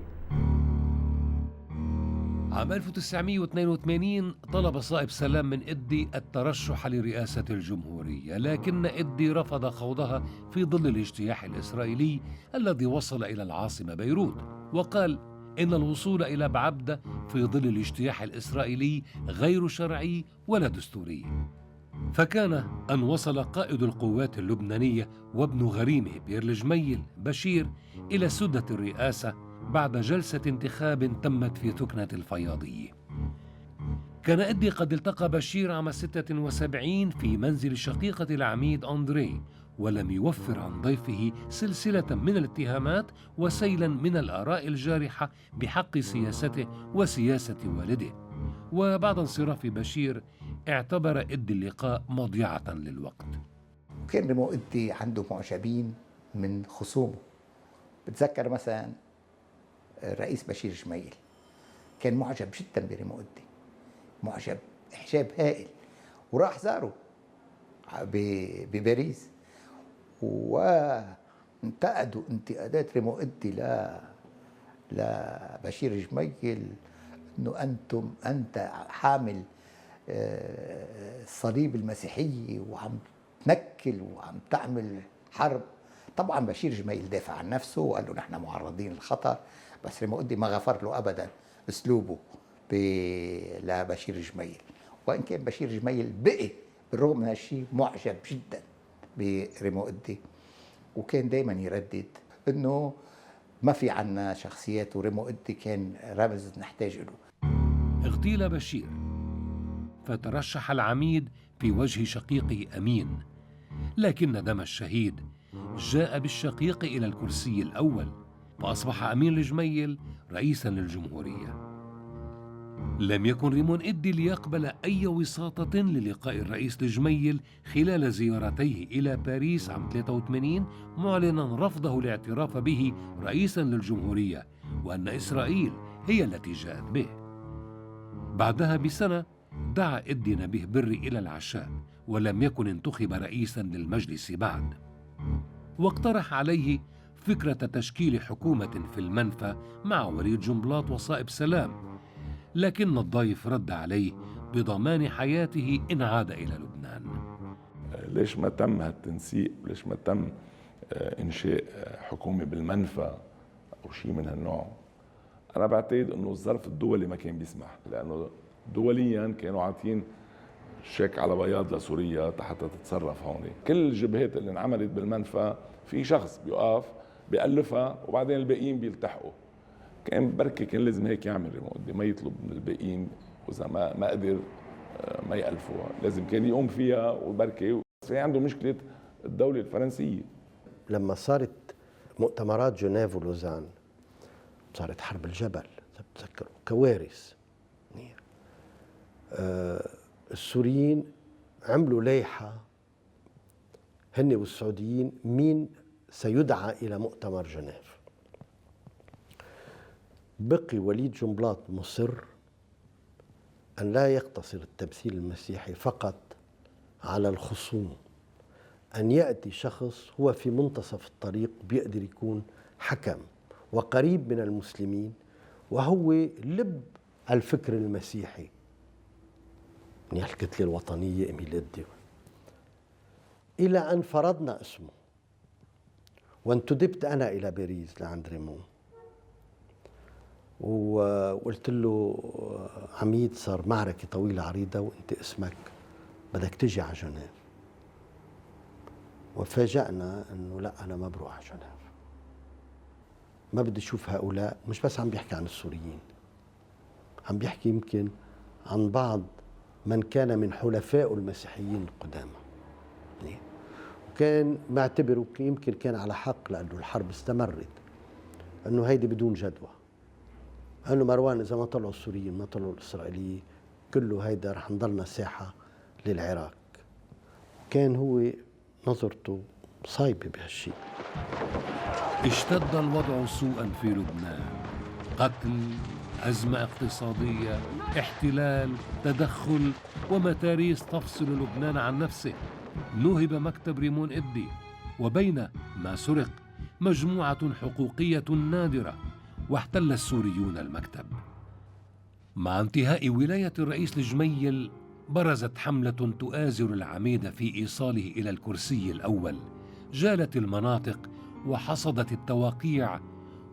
عام 1982 طلب صائب سلام من إدي الترشح لرئاسة الجمهورية، لكن إدي رفض خوضها في ظل الاجتياح الإسرائيلي الذي وصل إلى العاصمة بيروت، وقال إن الوصول إلى بعبدة في ظل الاجتياح الإسرائيلي غير شرعي ولا دستوري. فكان أن وصل قائد القوات اللبنانية وابن غريمه بيير الجميل بشير إلى سدة الرئاسة بعد جلسة انتخاب تمت في ثكنة الفياضية. كان إدي قد التقى بشير عام 76 في منزل شقيقة العميد أندري، ولم يوفر عن ضيفه سلسلة من الاتهامات وسيلا من الآراء الجارحة بحق سياسته وسياسة والده. وبعد انصراف بشير اعتبر إدي اللقاء مضيعة للوقت. كان ريمون إدي عنده معجبين من خصومه. بتذكر مثلا الرئيس بشير جميل كان معجب جدا بريمون إدي، معجب إعجاب هائل، وراح زاره بباريس وانتقدوا انتقادات ريمون إدي لبشير جميل انه انت حامل الصليب المسيحي وعم تنكل وعم تعمل حرب. طبعا بشير جميل دافع عن نفسه وقال له نحن معرضين للخطر، بس ريمون إدي ما غفر له ابدا اسلوبه لبشير جميل، وان كان بشير جميل بقي بالرغم من هالشيء معجب جدا بريمون إدي، وكان دائما يردد انه ما في عنا شخصيات، وريمون إدي كان رمز نحتاج له. اغتيل بشير فترشح العميد في وجه شقيقه أمين، لكن دم الشهيد جاء بالشقيق إلى الكرسي الأول، فأصبح أمين الجميل رئيسا للجمهورية. لم يكن ريمون إدي ليقبل أي وساطة للقاء الرئيس الجميل خلال زيارتيه إلى باريس عام 83، معلنا رفضه الاعتراف به رئيسا للجمهورية، وأن إسرائيل هي التي جاءت به. بعدها بسنة دعا إدي نبيه بري إلى العشاء، ولم يكن انتخب رئيسا للمجلس بعد، واقترح عليه فكرة تشكيل حكومة في المنفى مع وليد جنبلاط وصائب سلام، لكن الضيف رد عليه بضمان حياته إن عاد إلى لبنان. ليش ما تم هالتنسيق؟ ليش ما تم إنشاء حكومة بالمنفى أو شيء من هالنوع؟ أنا بعتقد إنه الظرف الدولي ما كان بيسمح، لأنه دوليا كانوا عاطين شيك على بياض لسوريا حتى تتصرف هون. كل الجبهات اللي انعملت بالمنفى في شخص بيقف بيألفها وبعدين الباقيين بيلتحقوا. كان بركي كان لازم هيك يعمل ريمون إدي، ما يطلب من الباقيين، واذا ما قدر ما يألفوها، لازم كان يقوم فيها وبركي. بس عنده مشكله الدوله الفرنسيه. لما صارت مؤتمرات جنيف ولوزان صارت حرب الجبل، بتذكروا كوارث. السوريين عملوا لائحة هن والسعوديين مين سيدعى إلى مؤتمر جنيف. بقي وليد جنبلاط مصر أن لا يقتصر التمثيل المسيحي فقط على الخصوم، أن يأتي شخص هو في منتصف الطريق بيقدر يكون حكم وقريب من المسلمين، وهو لب الفكر المسيحي من الكتلة الوطنية إميل إدي، إلى أن فرضنا اسمه وانتدبت أنا إلى باريس لعند ريمون وقلت له عميد صار معركة طويلة عريضة وأنت اسمك بدك تجي على جنيف. وفاجأنا أنه لا، أنا ما بروح على جنيف، ما بدي أشوف هؤلاء. مش بس عم بيحكي عن السوريين، عم بيحكي يمكن عن بعض من كان من حلفائه المسيحيين القدامى. وكان معتبره يمكن كان على حق، لأنه الحرب استمرت، أنه هيدي بدون جدوى، أنه مروان إذا ما طلعوا السوريين ما طلعوا الإسرائيليين كله هيدا رح نضلنا ساحة للعراق. كان هو نظرته صايبة بهالشيء. اشتد الوضع سوءا في لبنان، قتل، أزمة اقتصادية، احتلال، تدخل، ومتاريس تفصل لبنان عن نفسه. نهب مكتب ريمون إدي، وبين ما سرق مجموعة حقوقية نادرة، واحتل السوريون المكتب. مع انتهاء ولاية الرئيس الجميل برزت حملة تؤازر العميد في إيصاله إلى الكرسي الأول. جالت المناطق وحصدت التواقيع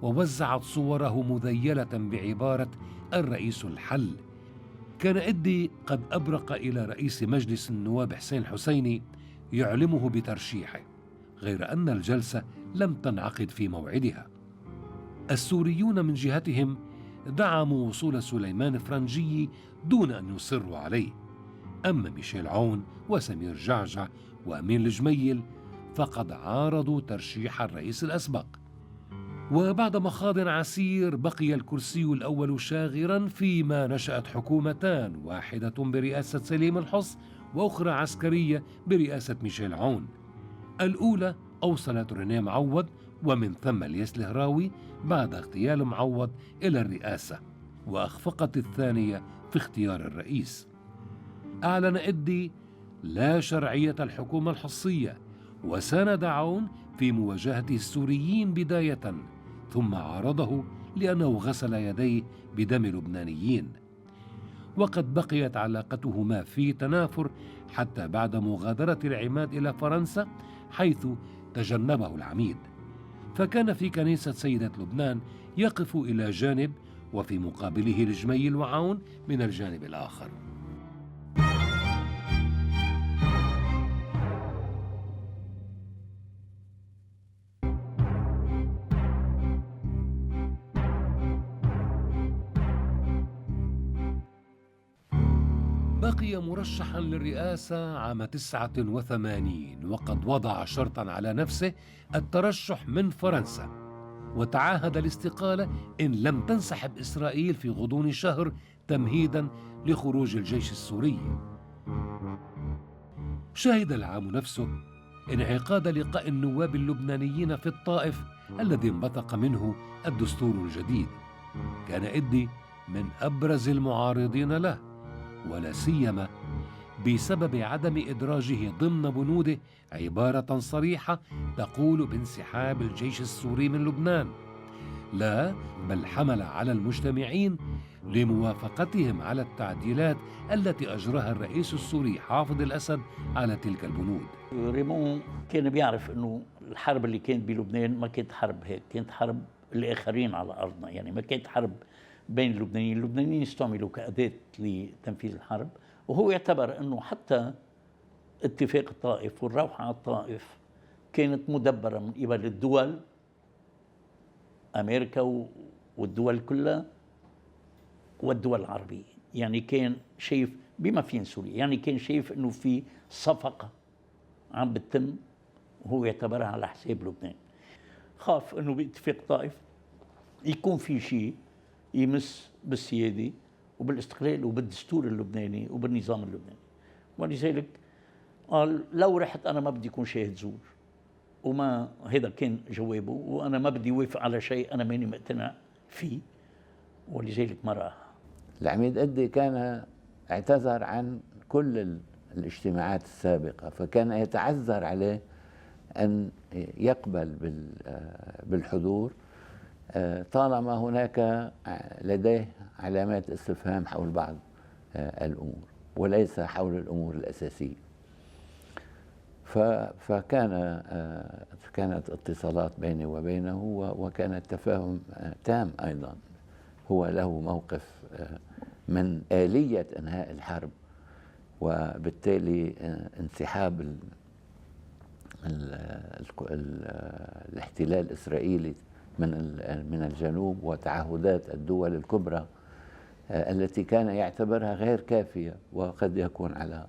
ووزعت صوره مذيلة بعبارة الرئيس الحل. كان إدي قد أبرق إلى رئيس مجلس النواب حسين حسيني يعلمه بترشيحه، غير أن الجلسة لم تنعقد في موعدها. السوريون من جهتهم دعموا وصول سليمان فرنجي دون أن يصروا عليه. أما ميشيل عون وسمير جعجع وأمين الجميل فقد عارضوا ترشيح الرئيس الأسبق. وبعد مخاض عسير بقي الكرسي الأول شاغرا، فيما نشأت حكومتان، واحدة برئاسة سليم الحص وأخرى عسكرية برئاسة ميشيل عون. الأولى أوصلت رينيه معوض ومن ثم الياس الهراوي بعد اغتيال معوض إلى الرئاسة، وأخفقت الثانية في اختيار الرئيس. أعلن إدي لا شرعية الحكومة الحصية، وساند عون في مواجهة السوريين بداية، ثم عارضه لأنه غسل يديه بدم لبنانيين. وقد بقيت علاقتهما في تنافر حتى بعد مغادرة العماد إلى فرنسا، حيث تجنبه العميد، فكان في كنيسة سيدة لبنان يقف إلى جانب، وفي مقابله الجميل وعون من الجانب الآخر. بقي مرشحا للرئاسة عام 89، وقد وضع شرطا على نفسه الترشح من فرنسا، وتعاهد الاستقالة إن لم تنسحب إسرائيل في غضون شهر تمهيدا لخروج الجيش السوري. شهد العام نفسه انعقاد لقاء النواب اللبنانيين في الطائف الذي انبثق منه الدستور الجديد. كان إدي من أبرز المعارضين له، ولا سيما بسبب عدم إدراجه ضمن بنوده عبارة صريحة تقول بانسحاب الجيش السوري من لبنان. لا، بل حمل على المجتمعين لموافقتهم على التعديلات التي أجراها الرئيس السوري حافظ الأسد على تلك البنود. ريمون كان بيعرف أنه الحرب اللي كانت بلبنان ما كانت حرب هيك، كانت حرب الآخرين على أرضنا، يعني ما كانت حرب بين اللبنانيين. اللبنانيين استعملوا كأداة لتنفيذ الحرب، وهو يعتبر أنه حتى اتفاق الطائف والروحة على الطائف كانت مدبرة من قبل الدول، أمريكا والدول كلها والدول العربية. يعني كان شايف بما فيه سوريا، يعني كان شايف انه في صفقة عم بتتم وهو يعتبرها على حساب لبنان. خاف انه باتفاق طائف يكون في شيء يمس بالسيادة وبالاستقلال وبالدستور اللبناني وبالنظام اللبناني، ولذلك قال لو رحت انا ما بدي اكون شاهد زور، وما هذا كان جوابه، وانا ما بدي وافق على شيء انا ماني مقتنع فيه، ولذلك ما راح. العميد إدي كان اعتذر عن كل الاجتماعات السابقة، فكان يتعذر عليه أن يقبل بالحضور طالما هناك لديه علامات استفهام حول بعض الأمور وليس حول الأمور الأساسية. كانت اتصالات بيني وبينه، وكان التفاهم تام أيضا. هو له موقف من آلية إنهاء الحرب، وبالتالي انسحاب الاحتلال الإسرائيلي من الجنوب، وتعهدات الدول الكبرى التي كان يعتبرها غير كافية وقد يكون على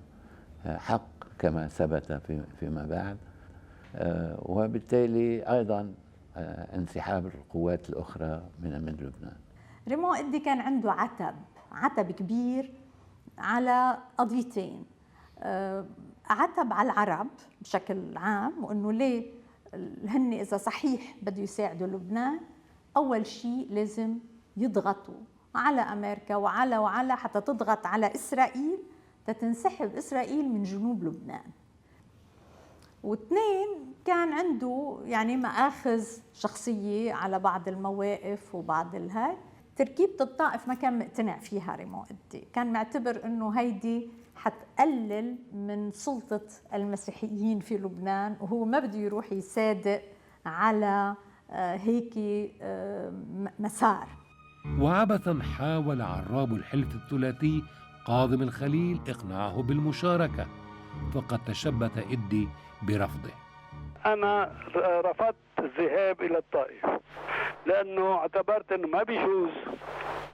حق كما ثبت فيما بعد، وبالتالي أيضا انسحاب القوات الأخرى من لبنان. ريمون إدي كان عنده عتب كبير على قضيتين، عتب على العرب بشكل عام، وإنه ليه هن إذا صحيح بده يساعدوا لبنان أول شيء لازم يضغطوا على أمريكا وعلى حتى تضغط على إسرائيل تتنسحب إسرائيل من جنوب لبنان. واثنين كان عنده يعني مآخذ شخصية على بعض المواقف وبعض الهاي. تركيبة الطائف ما كان مقتنع فيها ريمون إدي، كان معتبر إنه هيدي حتقلل من سلطة المسيحيين في لبنان، وهو ما بده يروح يصادق على هيك مسار. وعبثا حاول عراب الحلف الثلاثي قاضم الخليل إقناعه بالمشاركة، فقد تشبت إدي برفضه. أنا رفضت الذهاب إلى الطائف لأنه اعتبرت أنه ما بيجوز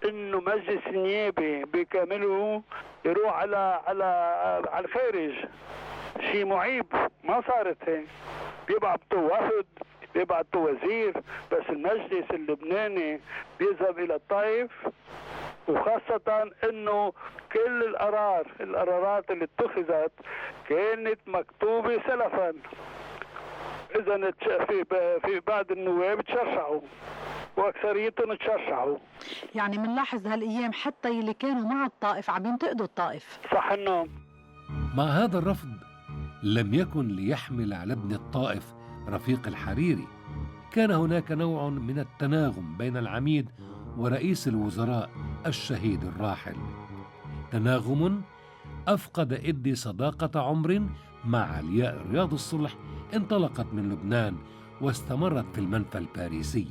أنه مجلس النيابة بكامله يروح على الخارج، شيء معيب. ما صارت هيك، بيبعتوا وفد بيبعتوا وزير، بس المجلس اللبناني بيذهب إلى الطائف، وخاصة أنه كل القرارات اللي اتخذت كانت مكتوبة سلفا. إذا في بعض النواب تشرشحوا واكثريتهم تشرشحوا. يعني بنلاحظ هالايام حتى اللي كانوا مع الطائف عم ينتقدوا الطائف. صح النوم. مع هذا الرفض لم يكن ليحمل على ابن الطائف رفيق الحريري. كان هناك نوع من التناغم بين العميد ورئيس الوزراء الشهيد الراحل، تناغم أفقد إدي صداقة عمر مع علياء رياض الصلح انطلقت من لبنان واستمرت في المنفى الباريسي.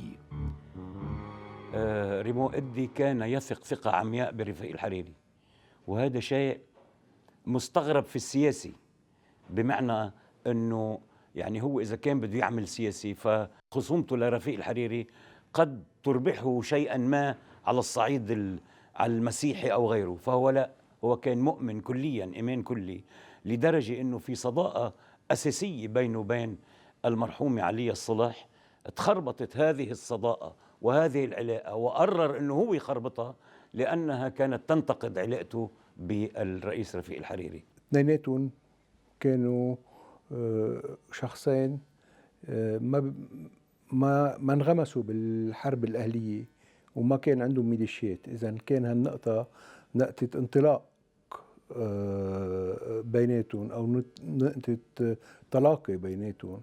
ريمون إدي كان يثق ثقة عمياء برفيق الحريري، وهذا شيء مستغرب في السياسي، بمعنى أنه يعني هو إذا كان بده يعمل سياسي فخصومته لرفيق الحريري قد تربحه شيئا ما على الصعيد المسيحي أو غيره، فهو لا، هو كان مؤمن كليا إيمان كلي، لدرجة أنه في صداقة أساسية بينه وبين المرحوم علي الصلح. تخربطت هذه الصداقة وهذه العلاقة، وقرر أنه هو يخربطها لأنها كانت تنتقد علاقته بالرئيس رفيق الحريري. اثنيناتهم كانوا شخصين ما انغمسوا بالحرب الأهلية وما كان عندهم ميليشيات. إذا كان هالنقطة نقطة انطلاق بيناتهم أو نقطة تلاقي بيناتهم.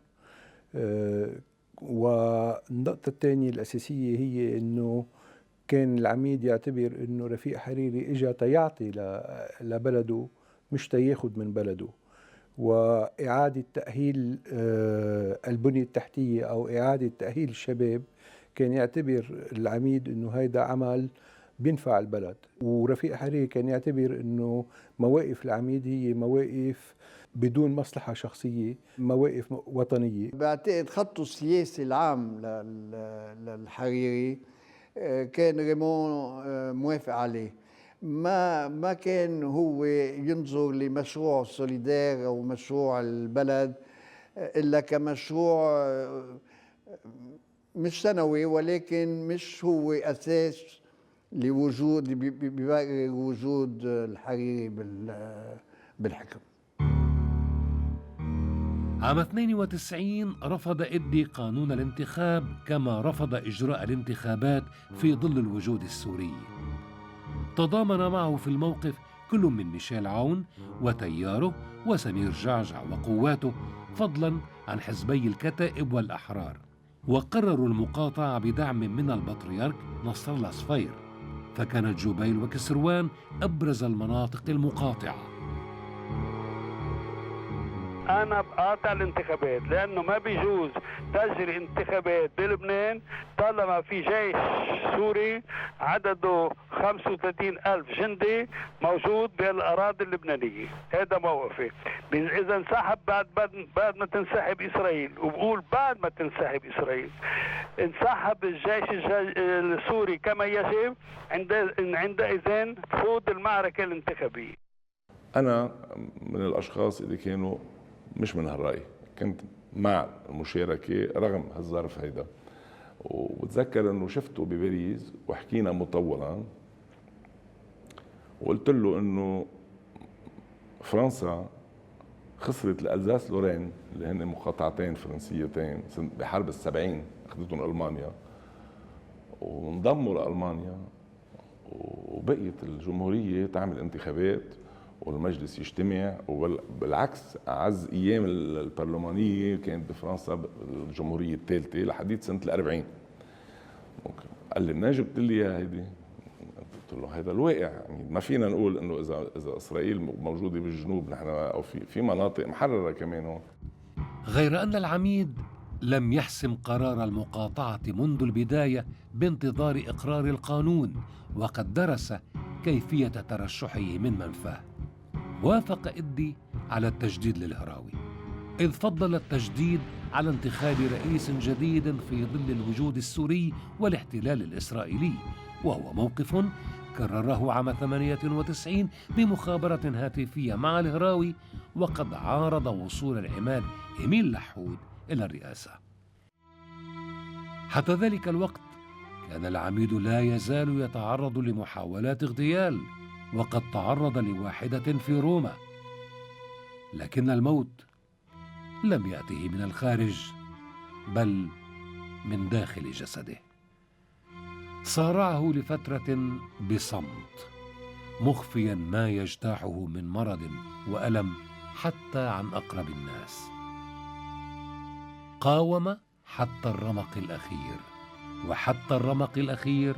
والنقطة الثانية الأساسية هي إنه كان العميد يعتبر إنه رفيق حريري إجا تيعطي لبلده مش تياخد من بلده، وإعادة تأهيل البنية التحتية أو إعادة تأهيل الشباب كان يعتبر العميد إنه هيدا عمل بينفع البلد. ورفيق حريري كان يعتبر إنه مواقف العميد هي مواقف بدون مصلحة شخصية، مواقف وطنية. بعتقد خطه السياسي العام للحريري كان ريمون موافق عليه. ما كان هو ينظر لمشروع سوليدير أو مشروع البلد إلا كمشروع مش سنوي، ولكن مش هو أساس لوجود بيبرر وجود الحريري بالحكم. عام 92 رفض إدي قانون الانتخاب، كما رفض إجراء الانتخابات في ظل الوجود السوري. تضامن معه في الموقف كل من ميشيل عون وتياره وسمير جعجع وقواته، فضلا عن حزبي الكتائب والأحرار، وقرروا المقاطعة بدعم من البطريرك نصر الله صفير، فكانت جبيل وكسروان أبرز المناطق المقاطعة. أنا بقاطع الانتخابات لأنه ما بيجوز تجري انتخابات بلبنان طالما في جيش سوري عدده 35,000 جندي موجود بالأراضي اللبنانية. هذا موقفي. إذا انسحب بعد ما تنسحب إسرائيل، وبقول بعد ما تنسحب إسرائيل، انسحب الجيش السوري كما يجب، عندئذ تفوت المعركة الانتخابية. أنا من الأشخاص اللي كانوا مش من هالرأي، كنت مع المشاركة رغم هالظرف هيدا. وبتذكر انه شفته بباريس وحكينا مطولا، وقلت له انه فرنسا خسرت الألزاس لورين اللي هن مقاطعتين فرنسيتين بحرب ال70 اخذتهم ألمانيا، وانضموا لألمانيا، وبقيت الجمهورية تعمل انتخابات والمجلس يجتمع. وبالعكس أعز أيام البرلمانية كانت بفرنسا الجمهورية الثالثة لحديت سنة ال40. قال لي منين جبت لي اياها هيدي؟ قلت له هذا الواقع، يعني ما فينا نقول انه اذا اسرائيل موجوده بالجنوب نحن او في مناطق محرره كمان هون. غير أن العميد لم يحسم قرار المقاطعة منذ البداية بانتظار إقرار القانون، وقد درس كيفية ترشحه من منفاه. وافق إدي على التجديد للهراوي، إذ فضل التجديد على انتخاب رئيس جديد في ظل الوجود السوري والاحتلال الإسرائيلي، وهو موقف كرره عام 98 بمخابرة هاتفية مع الهراوي، وقد عارض وصول العماد إميل لحود إلى الرئاسة. حتى ذلك الوقت كان العميد لا يزال يتعرض لمحاولات اغتيال، وقد تعرض لواحدة في روما، لكن الموت لم يأته من الخارج بل من داخل جسده. صارعه لفترة بصمت، مخفيا ما يجتاحه من مرض وألم حتى عن أقرب الناس. قاوم حتى الرمق الأخير، وحتى الرمق الأخير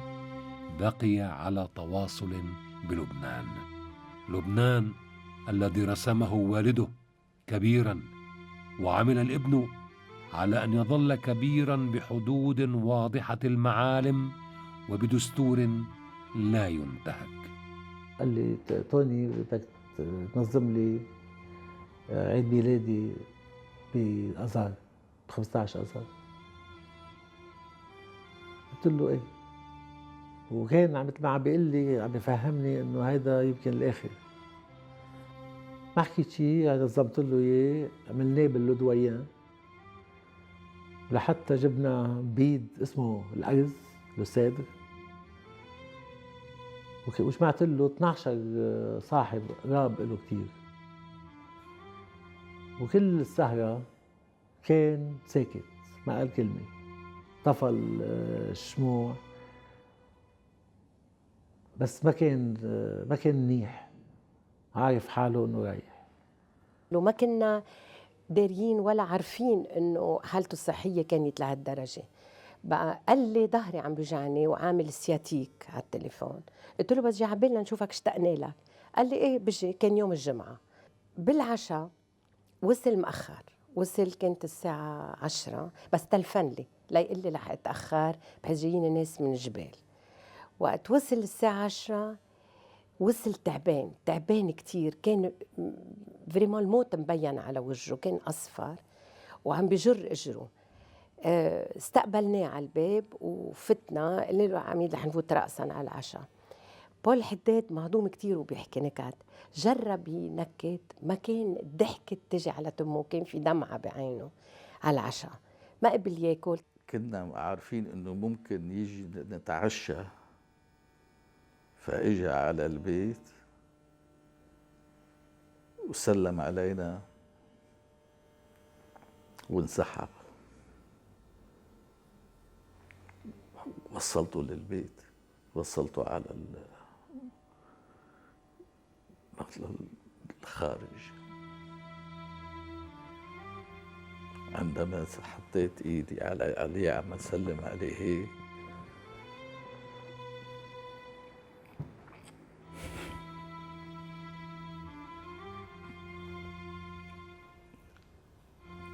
بقي على تواصل بلبنان، لبنان الذي رسمه والده كبيرا، وعمل الابن على أن يظل كبيرا بحدود واضحة المعالم وبدستور لا ينتهك. قال لي توني بدك تنظم لي عيد ميلادي بالأزهر ب15 أذار. قلت له ايه، وكان مثل ما عم بيقول لي عم بيفهمني انه هيدا يمكن الاخر. ما حكيت شيء، نظمت له اياه، عملناه باللودويان لحتى جبنا بيد اسمه الأرز لسادر، وجمعت له 12 صاحب راب له كتير، وكل السهرة كان ساكت ما قال كلمة، طفى الشموع، بس ما كان منيح، عارف حاله انه رايح. لو ما كنا داريين ولا عارفين انه حالته الصحيه كانت لهالدرجه. بقى قال لي ظهري عم بيوجعني وعامل سياتيك على التليفون، قلت له بس جي عبالنا نشوفك اشتقنا لك. قال لي ايه بجي. كان يوم الجمعه بالعشاء، وصل مأخر، وصل كانت الساعه 10، بس تلفن لي ليقول لي رح اتاخر بحيث جايين ناس من الجبال. وقت وصل الساعه 10 وصل تعبان كتير، كان فريمون الموت مبين على وجهه، كان أصفر وعم بجر إجره. استقبلناه على الباب وفتنا، قلنا له عميد رح نفوت رأسا على العشاء. بول حداد مهضوم كتير وبيحكي نكت، جرب ينكت، ما كان ضحكت تجي على تمه، كان في دمعة بعينه على العشاء، ما قبل ياكل. كنا عارفين انه ممكن يجي نتعشى، فاجى على البيت وسلم علينا وانسحب. وصلته للبيت، وصلته على الخارج. عندما حطيت ايدي عليه عم اسلم عليه هيك،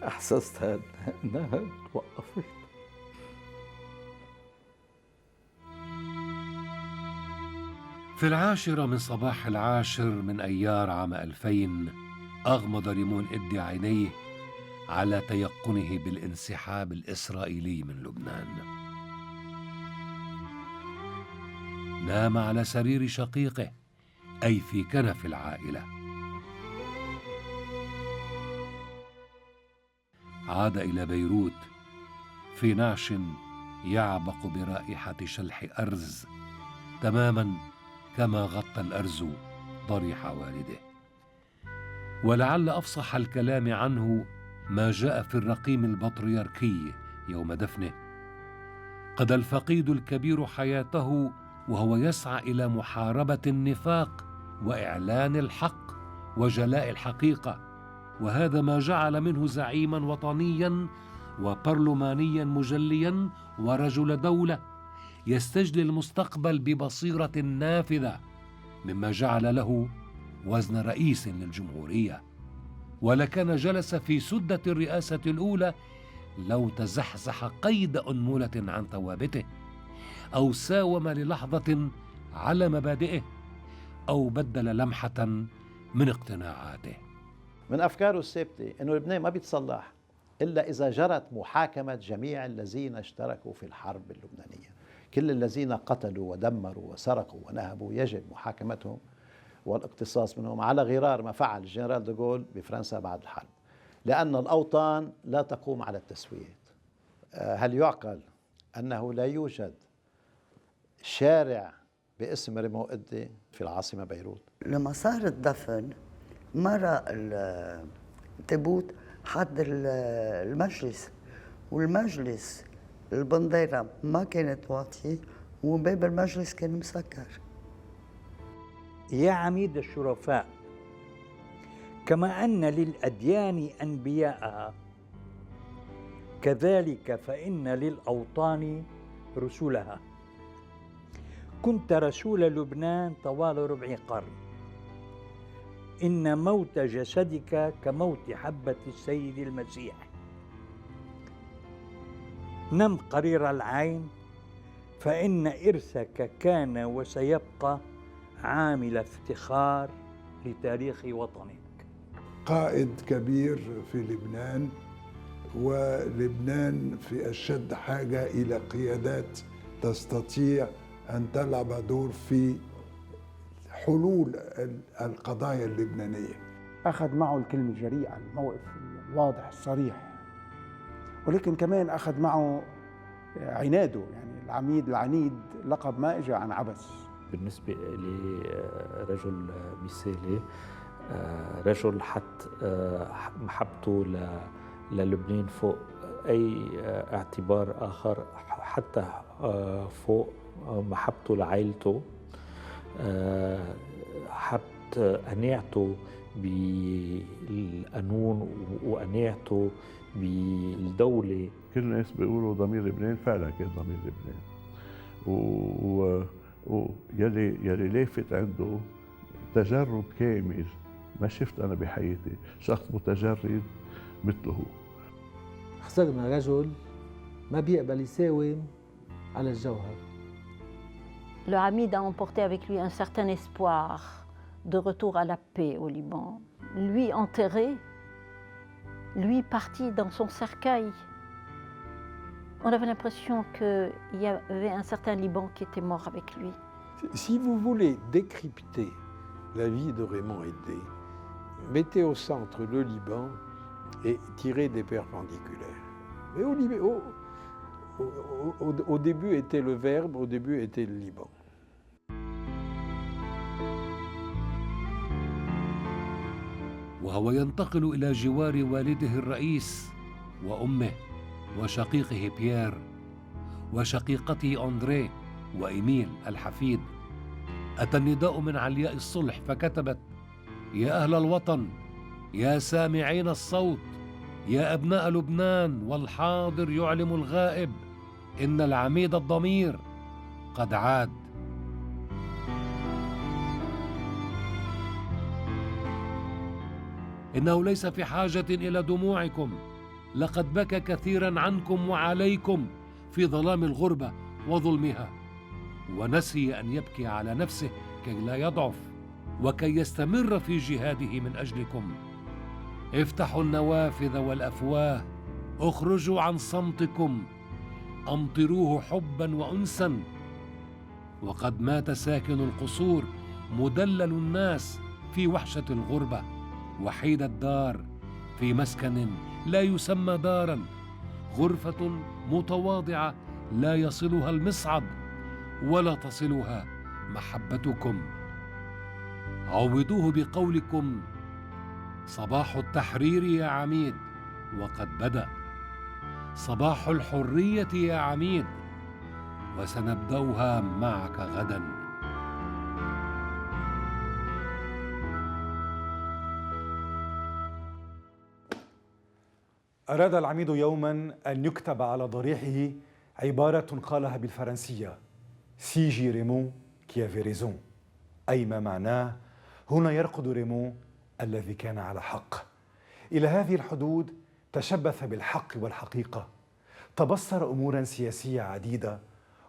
احسست انها توقفت. في 10 من صباح 10 من أيار عام 2000 أغمض ريمون إدي عينيه على تيقنه بالانسحاب الإسرائيلي من لبنان. نام على سرير شقيقه، أي في كنف العائلة. عاد إلى بيروت في نعش يعبق برائحة شلح أرز، تماماً كما غطى الأرز ضريح والده. ولعل أفصح الكلام عنه ما جاء في الرقيم البطريركي يوم دفنه: قضى الفقيد الكبير حياته وهو يسعى إلى محاربة النفاق وإعلان الحق وجلاء الحقيقة، وهذا ما جعل منه زعيما وطنيا وبرلمانيا مجليا ورجل دولة يستجلي المستقبل ببصيرة نافذة، مما جعل له وزن رئيس للجمهورية. ولكان جلس في سدة الرئاسة الأولى لو تزحزح قيد أنملة عن ثوابته، أو ساوم للحظة على مبادئه، أو بدل لمحة من اقتناعاته. من أفكاره الثابتة أنه لبنان ما بيتصلح إلا إذا جرت محاكمة جميع الذين اشتركوا في الحرب اللبنانية. كل الذين قتلوا ودمروا وسرقوا ونهبوا يجب محاكمتهم والاقتصاص منهم، على غرار ما فعل الجنرال دوغول بفرنسا بعد الحرب، لأن الأوطان لا تقوم على التسويات. هل يعقل أنه لا يوجد شارع باسم ريمون إدي في العاصمة بيروت؟ لما صار الدفن مرق التابوت حد المجلس، والمجلس البنديرة ما كانت واطية وباب المجلس كان مسكر. يا عميد الشرفاء، كما أن للأديان أنبياءها كذلك فإن للأوطان رسولها. كنت رسول لبنان طوال ربع قرن. إن موت جسدك كموت حبة السيد المسيح. نم قرير العين، فإن إرثك كان وسيبقى عامل افتخار لتاريخ وطنك. قائد كبير في لبنان، ولبنان في أشد حاجة إلى قيادات تستطيع أن تلعب دور في حلول القضايا اللبنانية. أخذ معه الكلمة الجريئة، الموقف الواضح الصريح، ولكن كمان أخذ معه عناده. يعني العميد العنيد لقب ما إجا عن عبث. بالنسبة لي رجل مثالي، رجل حط محبته للبنان فوق أي اعتبار آخر، حتى فوق محبته لعائلته، حط قناعته بالقانون وقناعته بالدولة. كل الناس بيقولوا ضمير لبنان، فعلا كان ضمير لبنان، يلي لافت عنده تجرد كامل. ما شفت أنا بحياتي شخص متجرد مثله. خسرنا رجل ما بيقبل يساوم على الجوهر. Le Hamid a emporté avec lui un certain espoir de retour à la paix au Liban. Lui enterré, lui parti dans son cercueil, On avait l'impression qu'il y avait un certain Liban qui était mort avec lui. Si vous voulez décrypter la vie de Raymond Aidé, mettez au centre le Liban et tirez des perpendiculaires. Mais au début était le verbe, au début était le Liban. وهو ينتقل إلى جوار والده الرئيس وأمه وشقيقه بيير وشقيقته أندريه وإيميل الحفيد. أتى النداء من علياء الصلح فكتبت: يا أهل الوطن، يا سامعين الصوت، يا أبناء لبنان، والحاضر يعلم الغائب، إن العميد الضمير قد عاد. إنه ليس في حاجة إلى دموعكم، لقد بكى كثيرا عنكم وعليكم في ظلام الغربة وظلمها، ونسي أن يبكي على نفسه كي لا يضعف وكي يستمر في جهاده من أجلكم. افتحوا النوافذ والأفواه، اخرجوا عن صمتكم، أمطروه حبا وأنسا. وقد مات ساكن القصور مدلل الناس في وحشة الغربة، وحيد الدار في مسكن لا يسمى دارا، غرفة متواضعة لا يصلها المصعد ولا تصلها محبتكم. عوضوه بقولكم: صباح التحرير يا عميد وقد بدأ، صباح الحرية يا عميد وسنبدأها معك غدا. أراد العميد يوما أن يكتب على ضريحه عبارة قالها بالفرنسية: سيجي ريمون كي افي ريزون، أي ما معناه: هنا يرقد ريمون الذي كان على حق. إلى هذه الحدود تشبث بالحق والحقيقة، تبصر أمورا سياسية عديدة،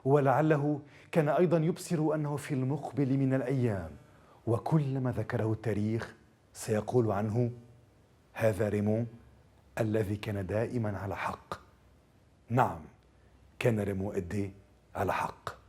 ولعله كان أيضا يبصر أنه في المقبل من الأيام وكل ما ذكره التاريخ سيقول عنه: هذا ريمون الذي كان دائما على حق. نعم، كان ريمون أيدي على حق.